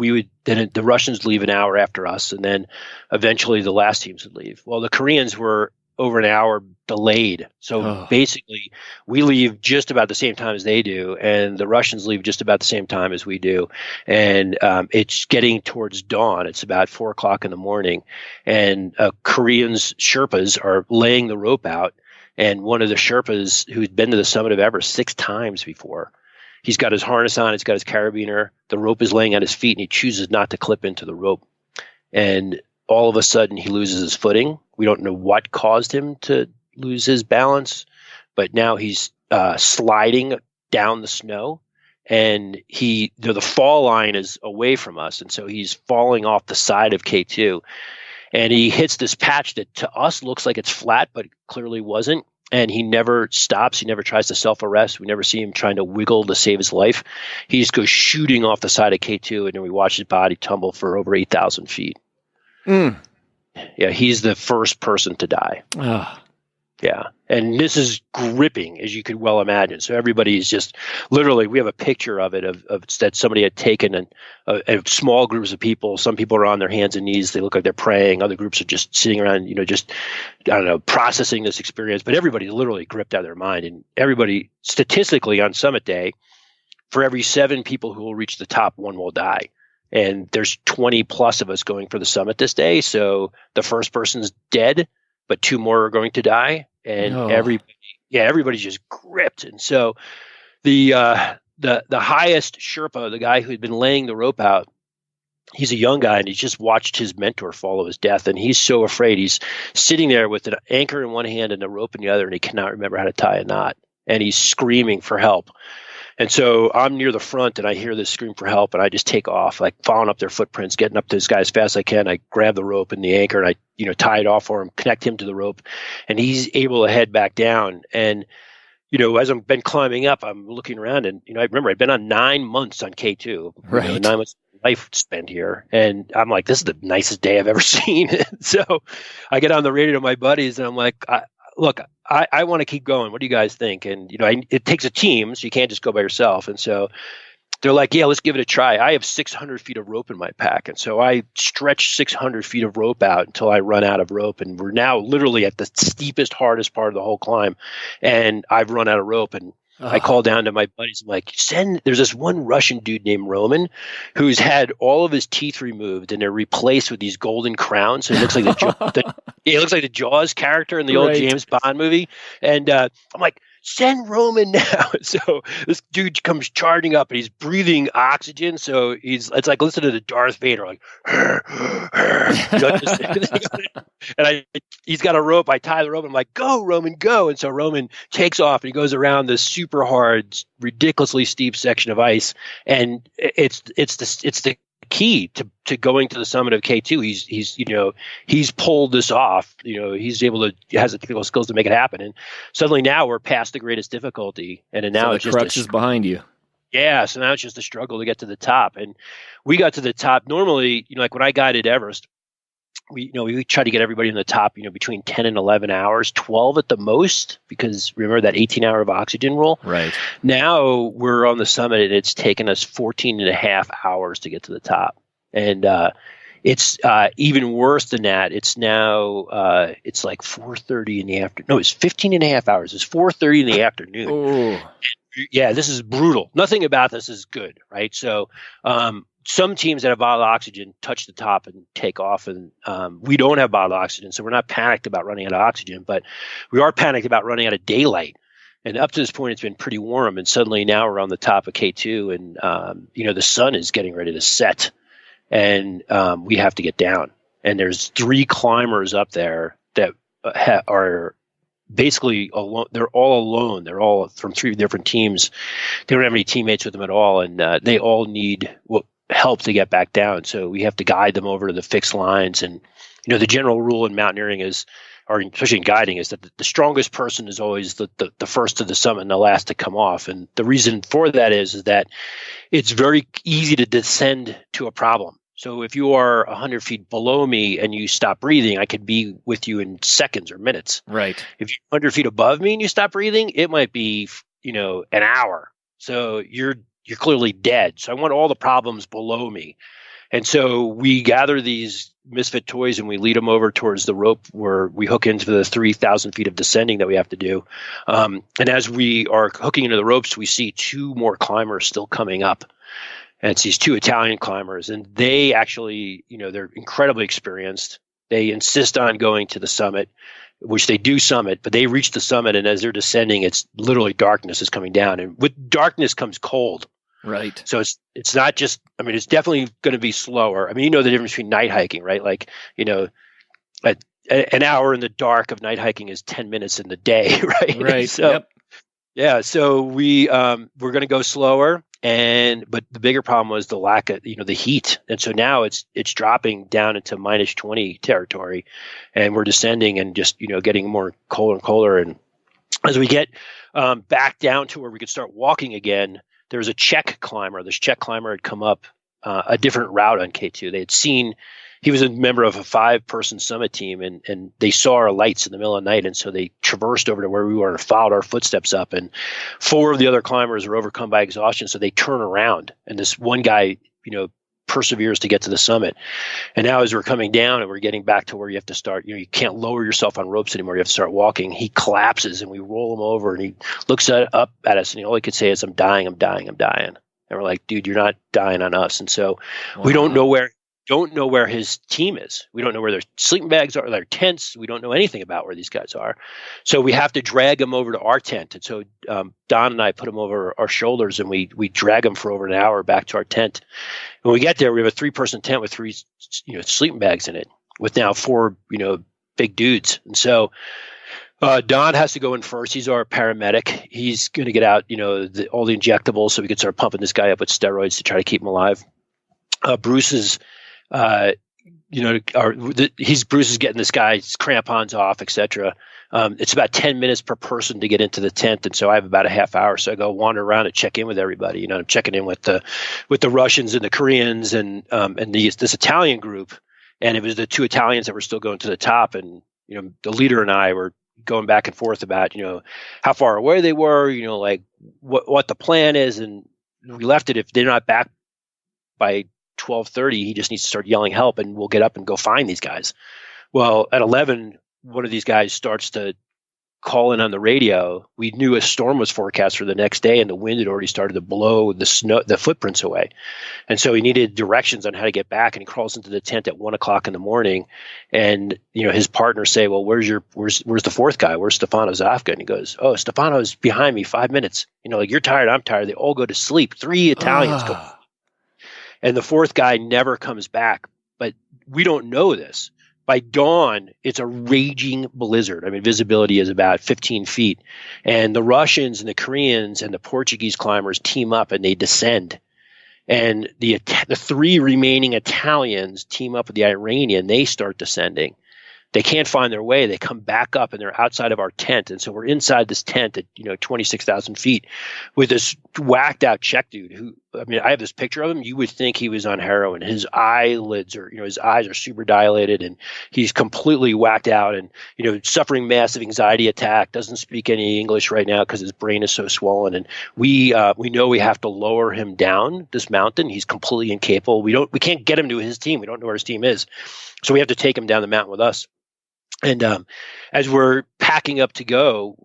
the Russians leave an hour after us. And then eventually the last teams would leave. Well, the Koreans were over an hour delayed. So basically, we leave just about the same time as they do, and the Russians leave just about the same time as we do. And it's getting towards dawn. It's about 4 o'clock in the morning, and Koreans, Sherpas, are laying the rope out. And one of the Sherpas, who's been to the summit of Everest 6 times before, he's got his harness on, he's got his carabiner, the rope is laying at his feet, and he chooses not to clip into the rope. And all of a sudden, he loses his footing. We don't know what caused him to lose his balance, but now he's sliding down the snow, and the fall line is away from us, and so he's falling off the side of K2, and he hits this patch that to us looks like it's flat, but clearly wasn't. And he never stops. He never tries to self-arrest. We never see him trying to wiggle to save his life. He just goes shooting off the side of K2, and then we watch his body tumble for over 8,000 feet. Yeah, he's the first person to die. Yeah, and this is gripping, as you could well imagine. So everybody's just literally, we have a picture of it, of that somebody had taken, and small groups of people. Some people are on their hands and knees. They look like they're praying. Other groups are just sitting around, just, I don't know, processing this experience. But everybody's literally gripped out of their mind. And everybody, statistically, on summit day, for every 7 people who will reach the top, 1 will die. And there's 20 plus of us going for the summit this day. So the first person's dead, but 2 more are going to die. And everybody's just gripped. And so the highest Sherpa, the guy who had been laying the rope out, he's a young guy, and he's just watched his mentor follow his death. And he's so afraid. He's sitting there with an anchor in one hand and a rope in the other, and he cannot remember how to tie a knot. And he's screaming for help. And so I'm near the front, and I hear this scream for help, and I just take off, like following up their footprints, getting up to this guy as fast as I can. I grab the rope and the anchor, and I tie it off for him, connect him to the rope, and he's able to head back down. And as I've been climbing up, I'm looking around, and I remember I'd been on 9 months on K2, right? 9 months of life spent here, and I'm like, this is the nicest day I've ever seen. So I get on the radio to my buddies, and I'm like, look, I want to keep going. What do you guys think? And, it takes a team, so you can't just go by yourself. And so they're like, yeah, let's give it a try. I have 600 feet of rope in my pack. And so I stretch 600 feet of rope out until I run out of rope. And we're now literally at the steepest, hardest part of the whole climb. And I've run out of rope. And I call down to my buddies. I'm like, there's this one Russian dude named Roman who's had all of his teeth removed, and they're replaced with these golden crowns. So it looks like it looks like the Jaws character in the old James Bond movie. And I'm like, send Roman now. So this dude comes charging up, and he's breathing oxygen. So it's like listening to Darth Vader, like, and he's got a rope. I tie the rope. I'm like, go, Roman, go. And so Roman takes off, and he goes around this super hard, ridiculously steep section of ice. And it's the key to going to the summit of K2. He's pulled this off. He's able to, has the technical skills to make it happen. And suddenly now we're past the greatest difficulty, and now it's just crutch is behind you. Yeah, so now it's just a struggle to get to the top. And we got to the top. Normally, like when I guided Everest, we try to get everybody in the top, between 10 and 11 hours, 12 at the most, because remember that 18-hour of oxygen rule? Right. Now we're on the summit, and it's taken us 14 and a half hours to get to the top. And it's even worse than that. It's now, it's like 4:30 in the afternoon. No, it's 15 and a half hours. It's 4:30 in the afternoon. Oh. Yeah, this is brutal. Nothing about this is good, right? So some teams that have bottled oxygen touch the top and take off, and we don't have bottled oxygen, so we're not panicked about running out of oxygen, but we are panicked about running out of daylight. And up to this point, it's been pretty warm, and suddenly now we're on the top of K2, and the sun is getting ready to set, and we have to get down. And there's 3 climbers up there that are basically alone. They're all alone. They're all from 3 different teams. They don't have any teammates with them at all, and they all need help to get back down. So we have to guide them over to the fixed lines. And the general rule in mountaineering is, or especially in guiding, is that the strongest person is always the first to the summit and the last to come off. And the reason for that is that it's very easy to descend to a problem. So if you are 100 feet below me and you stop breathing, I could be with you in seconds or minutes. Right. If you're 100 feet above me and you stop breathing, it might be, an hour. So you're clearly dead. So I want all the problems below me. And so we gather these misfit toys and we lead them over towards the rope where we hook into the 3,000 feet of descending that we have to do. And as we are hooking into the ropes, we see two more climbers still coming up. And it's these two Italian climbers, and they actually, they're incredibly experienced. They insist on going to the summit, which they do summit, but they reach the summit, and as they're descending, it's literally darkness is coming down. And with darkness comes cold. Right. So it's not just, it's definitely going to be slower. The difference between night hiking, right? Like, an hour in the dark of night hiking is 10 minutes in the day, right? Right. So, yep. Yeah. So we're going to go slower. But the bigger problem was the lack of, the heat. And so now it's dropping down into minus 20 territory, and we're descending and just, getting more colder and colder. And as we get back down to where we could start walking again, there was a Czech climber. This Czech climber had come up a different route on K2. They had seen, he was a member of a 5-person summit team, and they saw our lights in the middle of the night. And so they traversed over to where we were and followed our footsteps up. And 4 of the other climbers were overcome by exhaustion. So they turn around, and this one guy, perseveres to get to the summit. And now as we're coming down and we're getting back to where you have to start, you can't lower yourself on ropes anymore. You have to start walking. He collapses, and we roll him over, and he looks up at us, and all he could say is, I'm dying, I'm dying, I'm dying. And we're like, dude, you're not dying on us. And so we don't know where his team is. We don't know where their sleeping bags are, their tents. We don't know anything about where these guys are. So we have to drag them over to our tent. And so Don and I put them over our shoulders, and we drag them for over an hour back to our tent. When we get there, we have a 3-person tent with 3 sleeping bags in it, with now 4 big dudes. And so Don has to go in first. He's our paramedic. He's going to get out all the injectables so we can start pumping this guy up with steroids to try to keep him alive. Bruce is Bruce is getting this guy's crampons off, etc. It's about 10 minutes per person to get into the tent, and so I have about a half hour. So I go wander around and check in with everybody. I'm checking in with the Russians and the Koreans and this Italian group, and it was the 2 Italians that were still going to the top, and the leader and I were going back and forth about how far away they were, like what the plan is, and we left it if they're not back by 12:30, he just needs to start yelling help, and we'll get up and go find these guys. Well, at 11, one of these guys starts to call in on the radio. We knew a storm was forecast for the next day, and the wind had already started to blow the footprints away. And so he needed directions on how to get back, and he crawls into the tent at 1:00 in the morning. And, his partners say, well, where's the 4th guy? Where's Stefano Zafka? And he goes, oh, Stefano's behind me 5 minutes. You're tired, I'm tired. They all go to sleep. 3 Italians go. And the 4th guy never comes back. But we don't know this. By dawn, it's a raging blizzard. visibility is about 15 feet. And the Russians and the Koreans and the Portuguese climbers team up, and they descend. And the 3 remaining Italians team up with the Iranian. They start descending. They can't find their way. They come back up, and they're outside of our tent. And so we're inside this tent at 26,000 feet with this whacked out Czech dude who, I have this picture of him. You would think he was on heroin. His eyelids are, his eyes are super dilated, and he's completely whacked out, and suffering massive anxiety attack. Doesn't speak any English right now because his brain is so swollen. And we know we have to lower him down this mountain. He's completely incapable. We can't get him to his team. We don't know where his team is, so we have to take him down the mountain with us. And as we're packing up to go,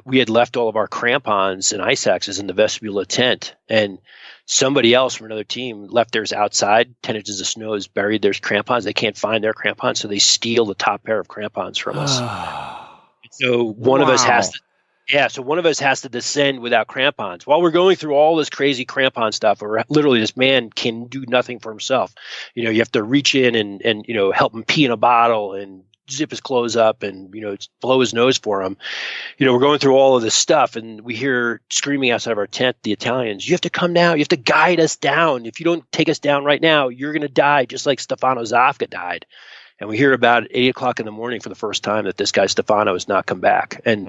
we had left all of our crampons and ice axes in the vestibule of the tent. And somebody else from another team left theirs outside. 10 inches of snow has buried their crampons. They can't find their crampons, so they steal the top pair of crampons from us. So one of us has to descend without crampons. While we're going through all this crazy crampon stuff, where literally this man can do nothing for himself. You have to reach in and help him pee in a bottle and zip his clothes up and, blow his nose for him. We're going through all of this stuff, and we hear screaming outside of our tent, the Italians, you have to come down. You have to guide us down. If you don't take us down right now, you're going to die just like Stefano Zafka died. And we hear about 8:00 in the morning for the first time that this guy Stefano has not come back. And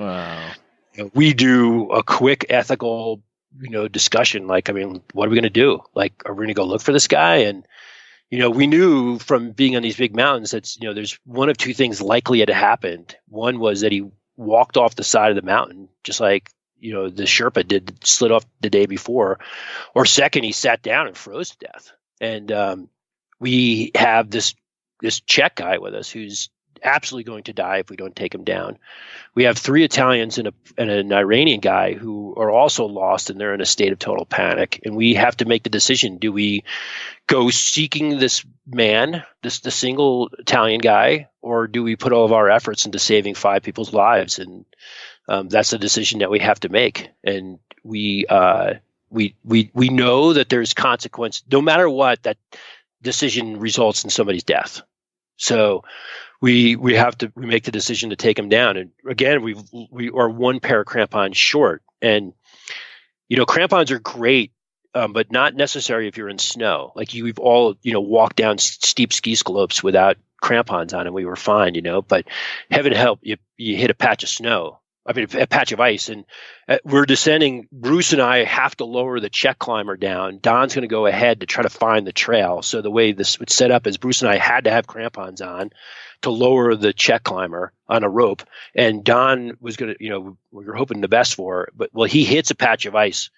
we do a quick ethical, discussion. Like, what are we going to do? Like, are we going to go look for this guy? And we knew from being on these big mountains that, there's one of 2 things likely had happened. One was that he walked off the side of the mountain, just like, the Sherpa slid off the day before. Or second, he sat down and froze to death. And we have this Czech guy with us who's absolutely going to die if we don't take him down. We have 3 Italians and an Iranian guy who are also lost, and they're in a state of total panic. And we have to make the decision: do we go seeking this man, the single Italian guy, or do we put all of our efforts into saving 5 people's lives? And that's a decision that we have to make. And we know that there's consequence. No matter what, that decision results in somebody's death. So we make the decision to take him down. And again, we are 1 pair of crampons short. And crampons are great, but not necessary if you're in snow. Like we've all walked down steep ski slopes without crampons on, and we were fine. But heaven help you hit a patch of snow. I mean, a patch of ice, and we're descending. Bruce and I have to lower the Czech climber down. Don's going to go ahead to try to find the trail. So the way this was set up is Bruce and I had to have crampons on to lower the Czech climber on a rope. And Don was going to, we were hoping the best for, but he hits a patch of ice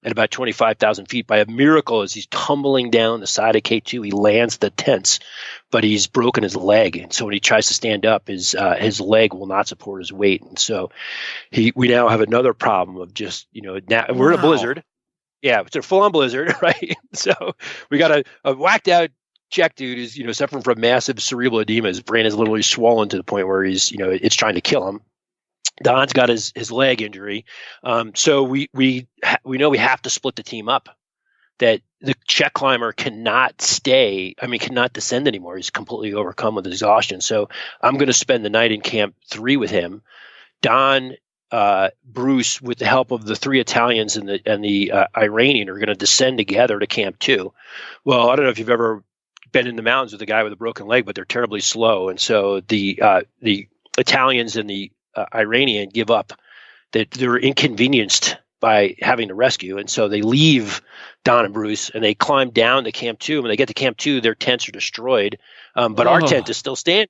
at about 25,000 feet. By a miracle, as he's tumbling down the side of K2, he lands the tents, but he's broken his leg. And so when he tries to stand up, his leg will not support his weight. And so we now have another problem of just, now we're in a blizzard. Yeah, it's a full-on blizzard, right? So we got a whacked out Czech dude who's, suffering from massive cerebral edema. His brain is literally swollen to the point where he's, it's trying to kill him. Don's got his leg injury. So we know we have to split the team up. That the Czech climber cannot descend anymore. He's completely overcome with exhaustion. So I'm going to spend the night in Camp 3 with him. Don, Bruce, with the help of the 3 Italians and the Iranian, are going to descend together to Camp 2. Well, I don't know if you've ever been in the mountains with a guy with a broken leg, but they're terribly slow. And so the Italians and the Iranian give up, that they're inconvenienced by having to rescue. And so they leave Don and Bruce and they climb down to Camp 2. When they get to Camp 2, their tents are destroyed. But our tent is still standing.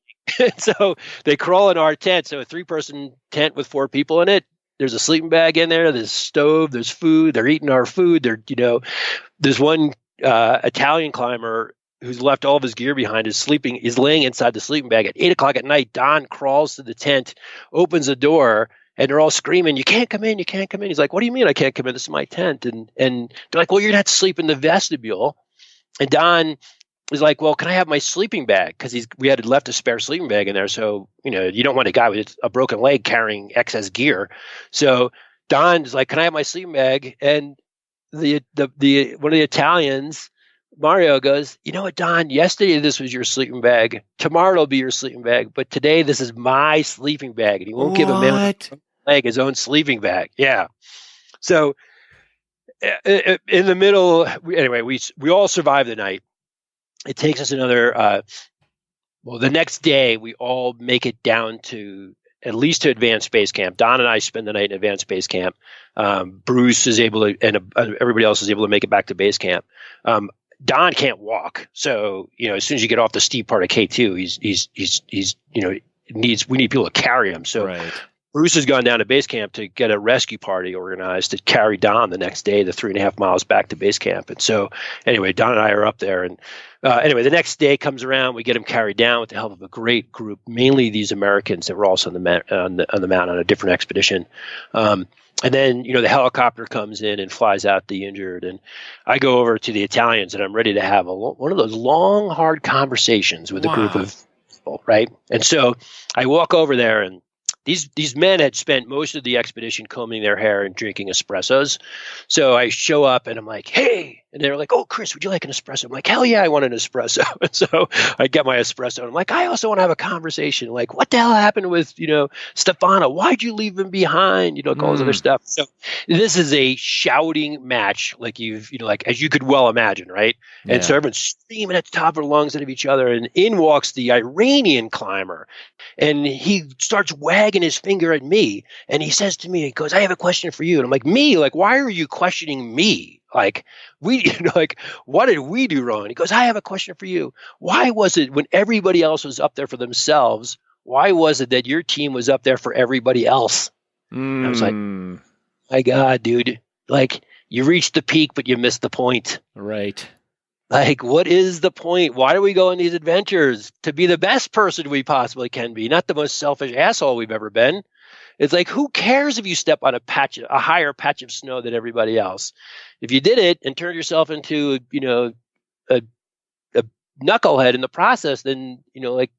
So they crawl in our tent. So a 3-person tent with 4 people in it. There's a sleeping bag in there. There's a stove. There's food. They're eating our food. There's one Italian climber who's left all of his gear behind, is laying inside the sleeping bag. At 8:00 at night, Don crawls to the tent, opens the door, and they're all screaming, "You can't come in, you can't come in." He's like, "What do you mean I can't come in? This is my tent." And they're like, "Well, you're going to have to sleep in the vestibule." And Don is like, "Well, can I have my sleeping bag?" Because we had left a spare sleeping bag in there. So, you don't want a guy with a broken leg carrying excess gear. So Don's like, "Can I have my sleeping bag?" And the one of the Italians, Mario, goes, "You know what, Don? Yesterday this was your sleeping bag. Tomorrow it'll be your sleeping bag. But today this is my sleeping bag." And he won't give a man leg his own sleeping bag. Yeah. So in the middle, we all survive the night. It takes us another, the next day we all make it down to at least to advanced base camp. Don and I spend the night in advanced base camp. Bruce is able to, and everybody else is able to make it back to base camp. Don can't walk, so as soon as you get off the steep part of K2, we need people to carry him. So right. Bruce has gone down to base camp to get a rescue party organized to carry Don the next day, the 3.5 miles back to base camp. And so anyway, Don and I are up there, and the next day comes around, we get him carried down with the help of a great group, mainly these Americans that were also on the mountain on a different expedition. And then, the helicopter comes in and flies out the injured. And I go over to the Italians, and I'm ready to have one of those long, hard conversations with a group of people, right? And so I walk over there, and these men had spent most of the expedition combing their hair and drinking espressos. So I show up, and I'm like, "Hey." And they're like, "Oh, Chris, would you like an espresso?" I'm like, "Hell yeah, I want an espresso." And so I get my espresso, and I'm like, "I also want to have a conversation. Like, what the hell happened with, Stefano? Why'd you leave him behind? All this other stuff." So this is a shouting match, like as you could well imagine, right? Yeah. And so everyone's screaming at the top of their lungs at each other, and in walks the Iranian climber, and he starts wagging his finger at me, and he says to me, he goes, "I have a question for you." And I'm like, "Me? Like, why are you questioning me? Like, what did we do wrong?" And he goes, "I have a question for you. Why was it when everybody else was up there for themselves, why was it that your team was up there for everybody else?" And I was like, "My God, dude, like, you reached the peak, but you missed the point." Right. Like, what is the point? Why do we go on these adventures? To be the best person we possibly can be, not the most selfish asshole we've ever been. It's like, who cares if you step on a higher patch of snow than everybody else? If you did it and turned yourself into, a knucklehead in the process, then, like,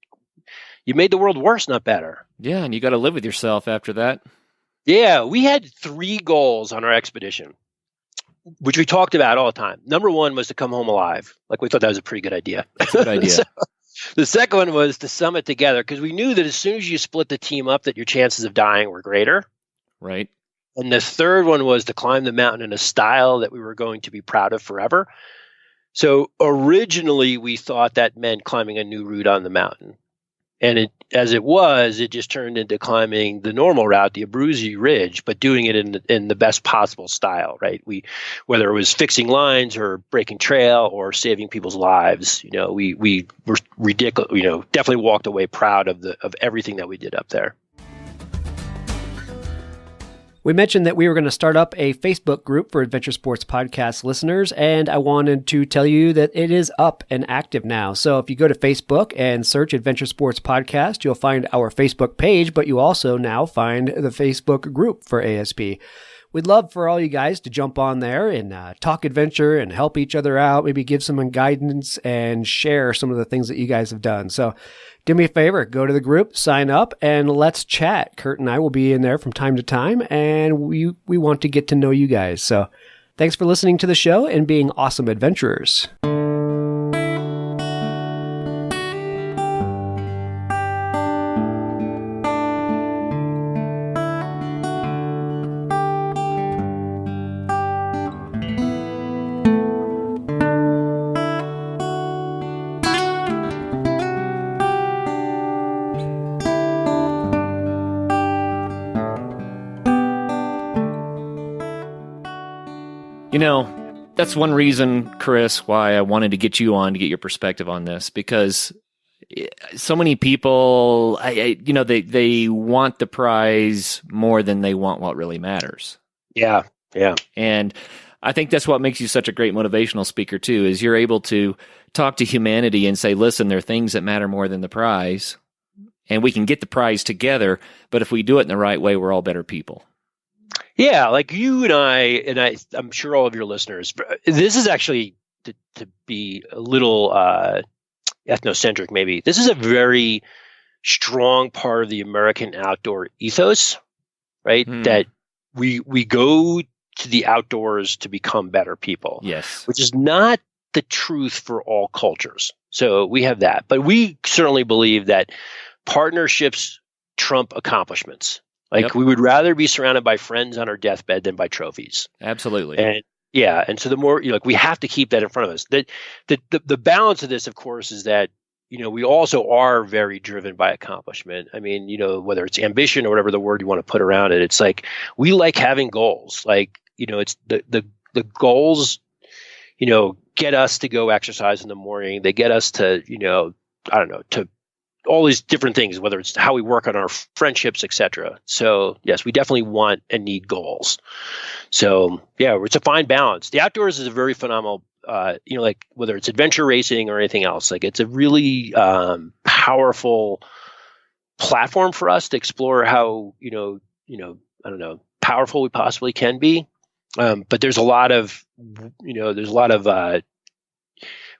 you made the world worse, not better. Yeah, and you got to live with yourself after that. Yeah, we had 3 goals on our expedition, which we talked about all the time. Number 1 was to come home alive. Like, we thought that was a pretty good idea. That's a good idea. So, the second one was to summit together, because we knew that as soon as you split the team up, that your chances of dying were greater. Right. And the third one was to climb the mountain in a style that we were going to be proud of forever. So originally, we thought that meant climbing a new route on the mountain. And it just turned into climbing the normal route, the Abruzzi Ridge, but doing it in the best possible style, right? Whether it was fixing lines or breaking trail or saving people's lives, we were ridiculous, definitely walked away proud of everything that we did up there. We mentioned that we were going to start up a Facebook group for Adventure Sports Podcast listeners, and I wanted to tell you that it is up and active now. So if you go to Facebook and search Adventure Sports Podcast, you'll find our Facebook page, but you also now find the Facebook group for ASP. We'd love for all you guys to jump on there and talk adventure and help each other out, maybe give some guidance and share some of the things that you guys have done. So do me a favor, go to the group, sign up, and let's chat. Kurt and I will be in there from time to time, and we want to get to know you guys. So thanks for listening to the show and being awesome adventurers. That's one reason, Chris, why I wanted to get you on to get your perspective on this, because so many people, they want the prize more than they want what really matters. Yeah. And I think that's what makes you such a great motivational speaker, too, is you're able to talk to humanity and say, listen, there are things that matter more than the prize, and we can get the prize together, but if we do it in the right way, we're all better people. Yeah, like you and I'm sure all of your listeners, this is actually, to be a little ethnocentric maybe, this is a very strong part of the American outdoor ethos, right? That we go to the outdoors to become better people. Yes. Which is not the truth for all cultures. So we have that. But we certainly believe that partnerships trump accomplishments. Like, we would rather be surrounded by friends on our deathbed than by trophies. Absolutely. And so the more, we have to keep that in front of us. The balance of this, of course, is that, we also are very driven by accomplishment. I mean, whether it's ambition or whatever the word you want to put around it, it's like, we like having goals. Like, it's the goals, get us to go exercise in the morning. They get us to, to all these different things, whether it's how we work on our friendships, etc. So yes, we definitely want and need goals. So yeah, it's a fine balance. The outdoors is a very phenomenal, like whether it's adventure racing or anything else, like it's a really powerful platform for us to explore how, powerful we possibly can be. But there's a lot of,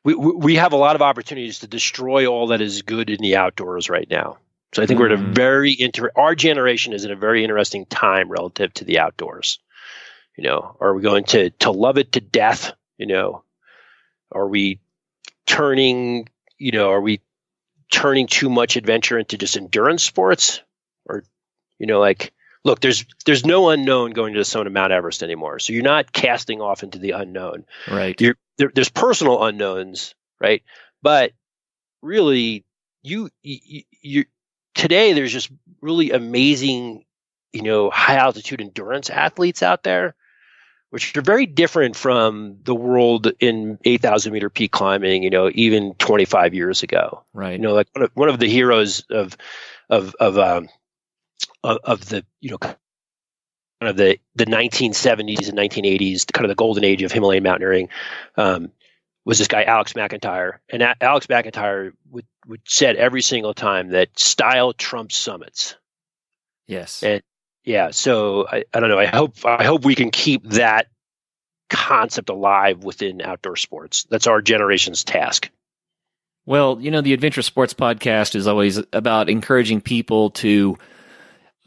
we have a lot of opportunities to destroy all that is good in the outdoors right now. So I think we're at a very our generation is in a very interesting time relative to the outdoors. Are we going to love it to death? Are we turning too much adventure into just endurance sports? Or, look, there's no unknown going to the summit of Mount Everest anymore. So you're not casting off into the unknown. Right. There's personal unknowns, right? But really, you today there's just really amazing, high altitude endurance athletes out there, which are very different from the world in 8,000 meter peak climbing, even 25 years ago. Right. Like one of the heroes of the kind of the 1970s and 1980s, kind of the golden age of Himalayan mountaineering, was this guy Alex McIntyre, and Alex McIntyre would said every single time that style trumps summits. Yes. And yeah, so I don't know. I hope we can keep that concept alive within outdoor sports. That's our generation's task. Well, the Adventure Sports Podcast is always about encouraging people to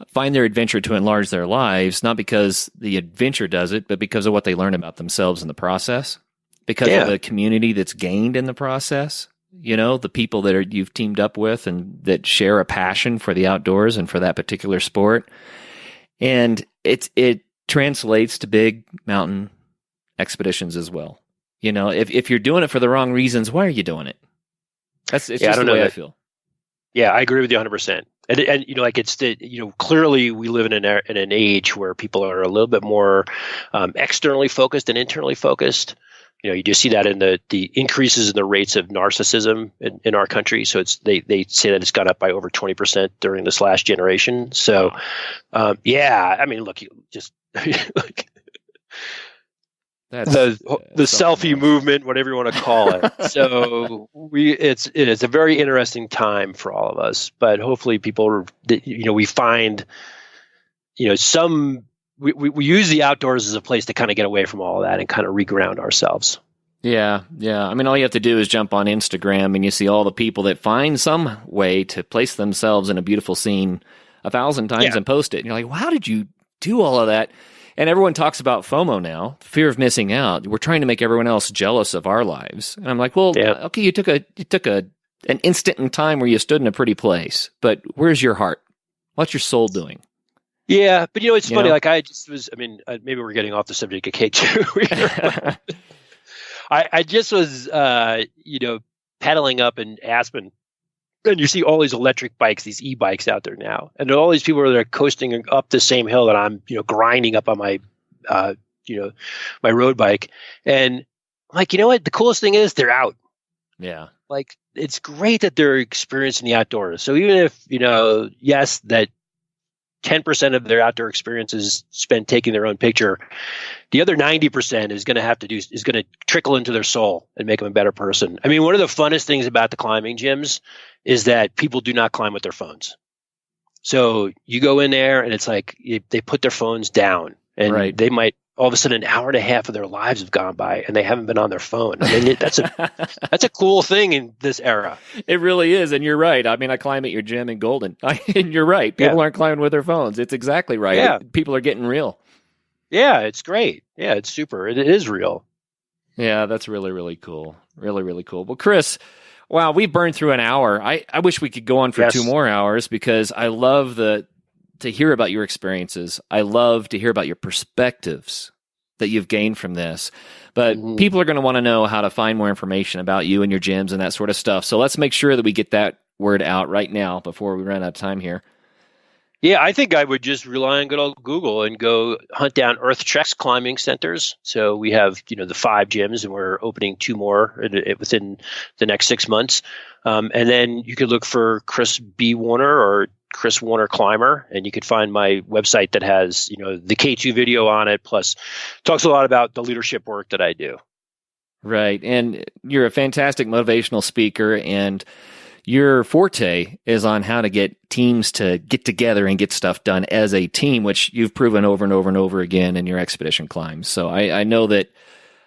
find their adventure to enlarge their lives, not because the adventure does it, but because of what they learn about themselves in the process, because of the community that's gained in the process, the people that you've teamed up with and that share a passion for the outdoors and for that particular sport. And it translates to big mountain expeditions as well. If you're doing it for the wrong reasons, why are you doing it? It's just the way I feel. Yeah, I agree with you 100%. And like it's clearly we live in an age where people are a little bit more externally focused and internally focused. You do see that in the increases in the rates of narcissism in our country. So they say that it's gone up by over 20% during this last generation. So I mean, look, you just like the selfie movement, whatever you want to call it. So it's a very interesting time for all of us. But hopefully, people, we find, we use the outdoors as a place to kind of get away from all of that and kind of reground ourselves. Yeah. I mean, all you have to do is jump on Instagram and you see all the people that find some way to place themselves in a beautiful scene 1,000 times and post it. And you're like, well, how did you do all of that? And everyone talks about FOMO now, fear of missing out. We're trying to make everyone else jealous of our lives. And I'm like, well, okay, you took an instant in time where you stood in a pretty place, but where's your heart? What's your soul doing? Yeah, but it's funny. Like maybe we're getting off the subject of K2. I just was, pedaling up in Aspen, and you see all these electric bikes, these e-bikes out there now, and all these people are coasting up the same hill that I'm, grinding up on my, my road bike, and I'm like, what? The coolest thing is they're out. Yeah. Like it's great that they're experiencing the outdoors. So even if yes, that 10% of their outdoor experience is spent taking their own picture, the other 90% is going to trickle into their soul and make them a better person. I mean, one of the funnest things about the climbing gyms is that people do not climb with their phones. So you go in there and it's like they put their phones down, and they might all of a sudden an hour and a half of their lives have gone by and they haven't been on their phone. I mean, that's a cool thing in this era. It really is. And you're right. I mean, I climb at your gym in Golden. And you're right. People aren't climbing with their phones. It's exactly right. Yeah. People are getting real. Yeah, it's great. Yeah, it's super. It is real. Yeah, that's really, really cool. Really, really cool. Well, Chris, wow, we burned through an hour. I wish we could go on for 2 more hours because I love to hear about your experiences. I love to hear about your perspectives that you've gained from this. But people are going to want to know how to find more information about you and your gyms and that sort of stuff. So let's make sure that we get that word out right now before we run out of time here. Yeah, I think I would just rely on good old Google and go hunt down Earth Treks climbing centers. So we have, the 5 gyms, and we're opening 2 more within the next 6 months. And then you could look for Chris B. Warner or Chris Warner Climber, and you could find my website that has, the K2 video on it, plus talks a lot about the leadership work that I do. Right. And you're a fantastic motivational speaker, and your forte is on how to get teams to get together and get stuff done as a team, which you've proven over and over and over again in your expedition climbs. So I know that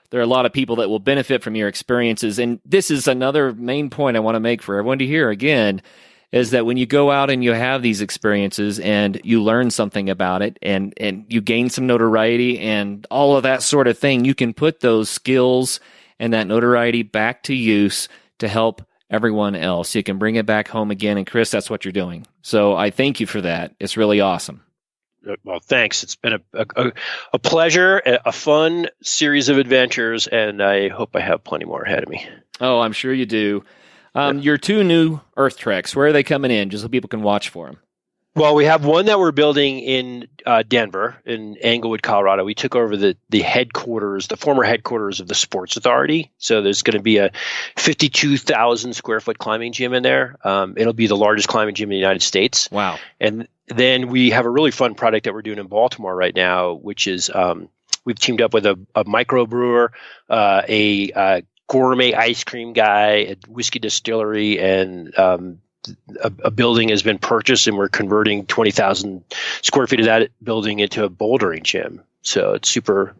there are a lot of people that will benefit from your experiences. And this is another main point I want to make for everyone to hear again, is that when you go out and you have these experiences and you learn something about it and you gain some notoriety and all of that sort of thing, you can put those skills and that notoriety back to use to help everyone else. You can bring it back home again. And Chris, that's what you're doing. So I thank you for that. It's really awesome. Well, thanks. It's been a pleasure, a fun series of adventures, and I hope I have plenty more ahead of me. Oh, I'm sure you do. Your 2 new Earth Treks, where are they coming in, just so people can watch for them? Well, we have one that we're building in Denver, in Englewood, Colorado. We took over the headquarters, the former headquarters of the Sports Authority. So there's going to be a 52,000 square foot climbing gym in there. It'll be the largest climbing gym in the United States. Wow. And then we have a really fun project that we're doing in Baltimore right now, which is we've teamed up with a microbrewer, a gourmet ice cream guy, a whiskey distillery, and a building has been purchased, and we're converting 20,000 square feet of that building into a bouldering gym. So it's super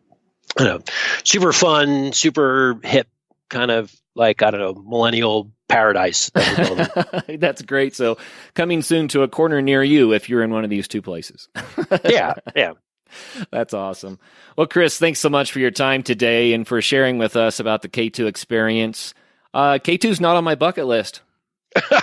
fun, super hip, kind of like, I don't know, millennial paradise that we're building. That's great. So coming soon to a corner near you if you're in one of these two places. Yeah. That's awesome. Well, Chris, thanks so much for your time today and for sharing with us about the K2 experience. K2's not on my bucket list. All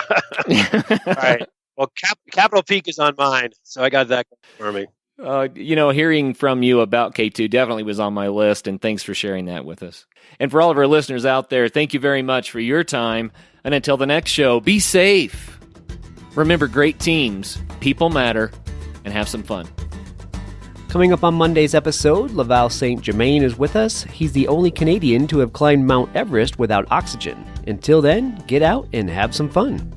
right. Well, Capitol Peak is on mine, so I got that for me. Hearing from you about K2 definitely was on my list, and thanks for sharing that with us. And for all of our listeners out there, thank you very much for your time. And until the next show, be safe. Remember, great teams, people matter, and have some fun. Coming up on Monday's episode, Laval St. Germain is with us. He's the only Canadian to have climbed Mount Everest without oxygen. Until then, get out and have some fun.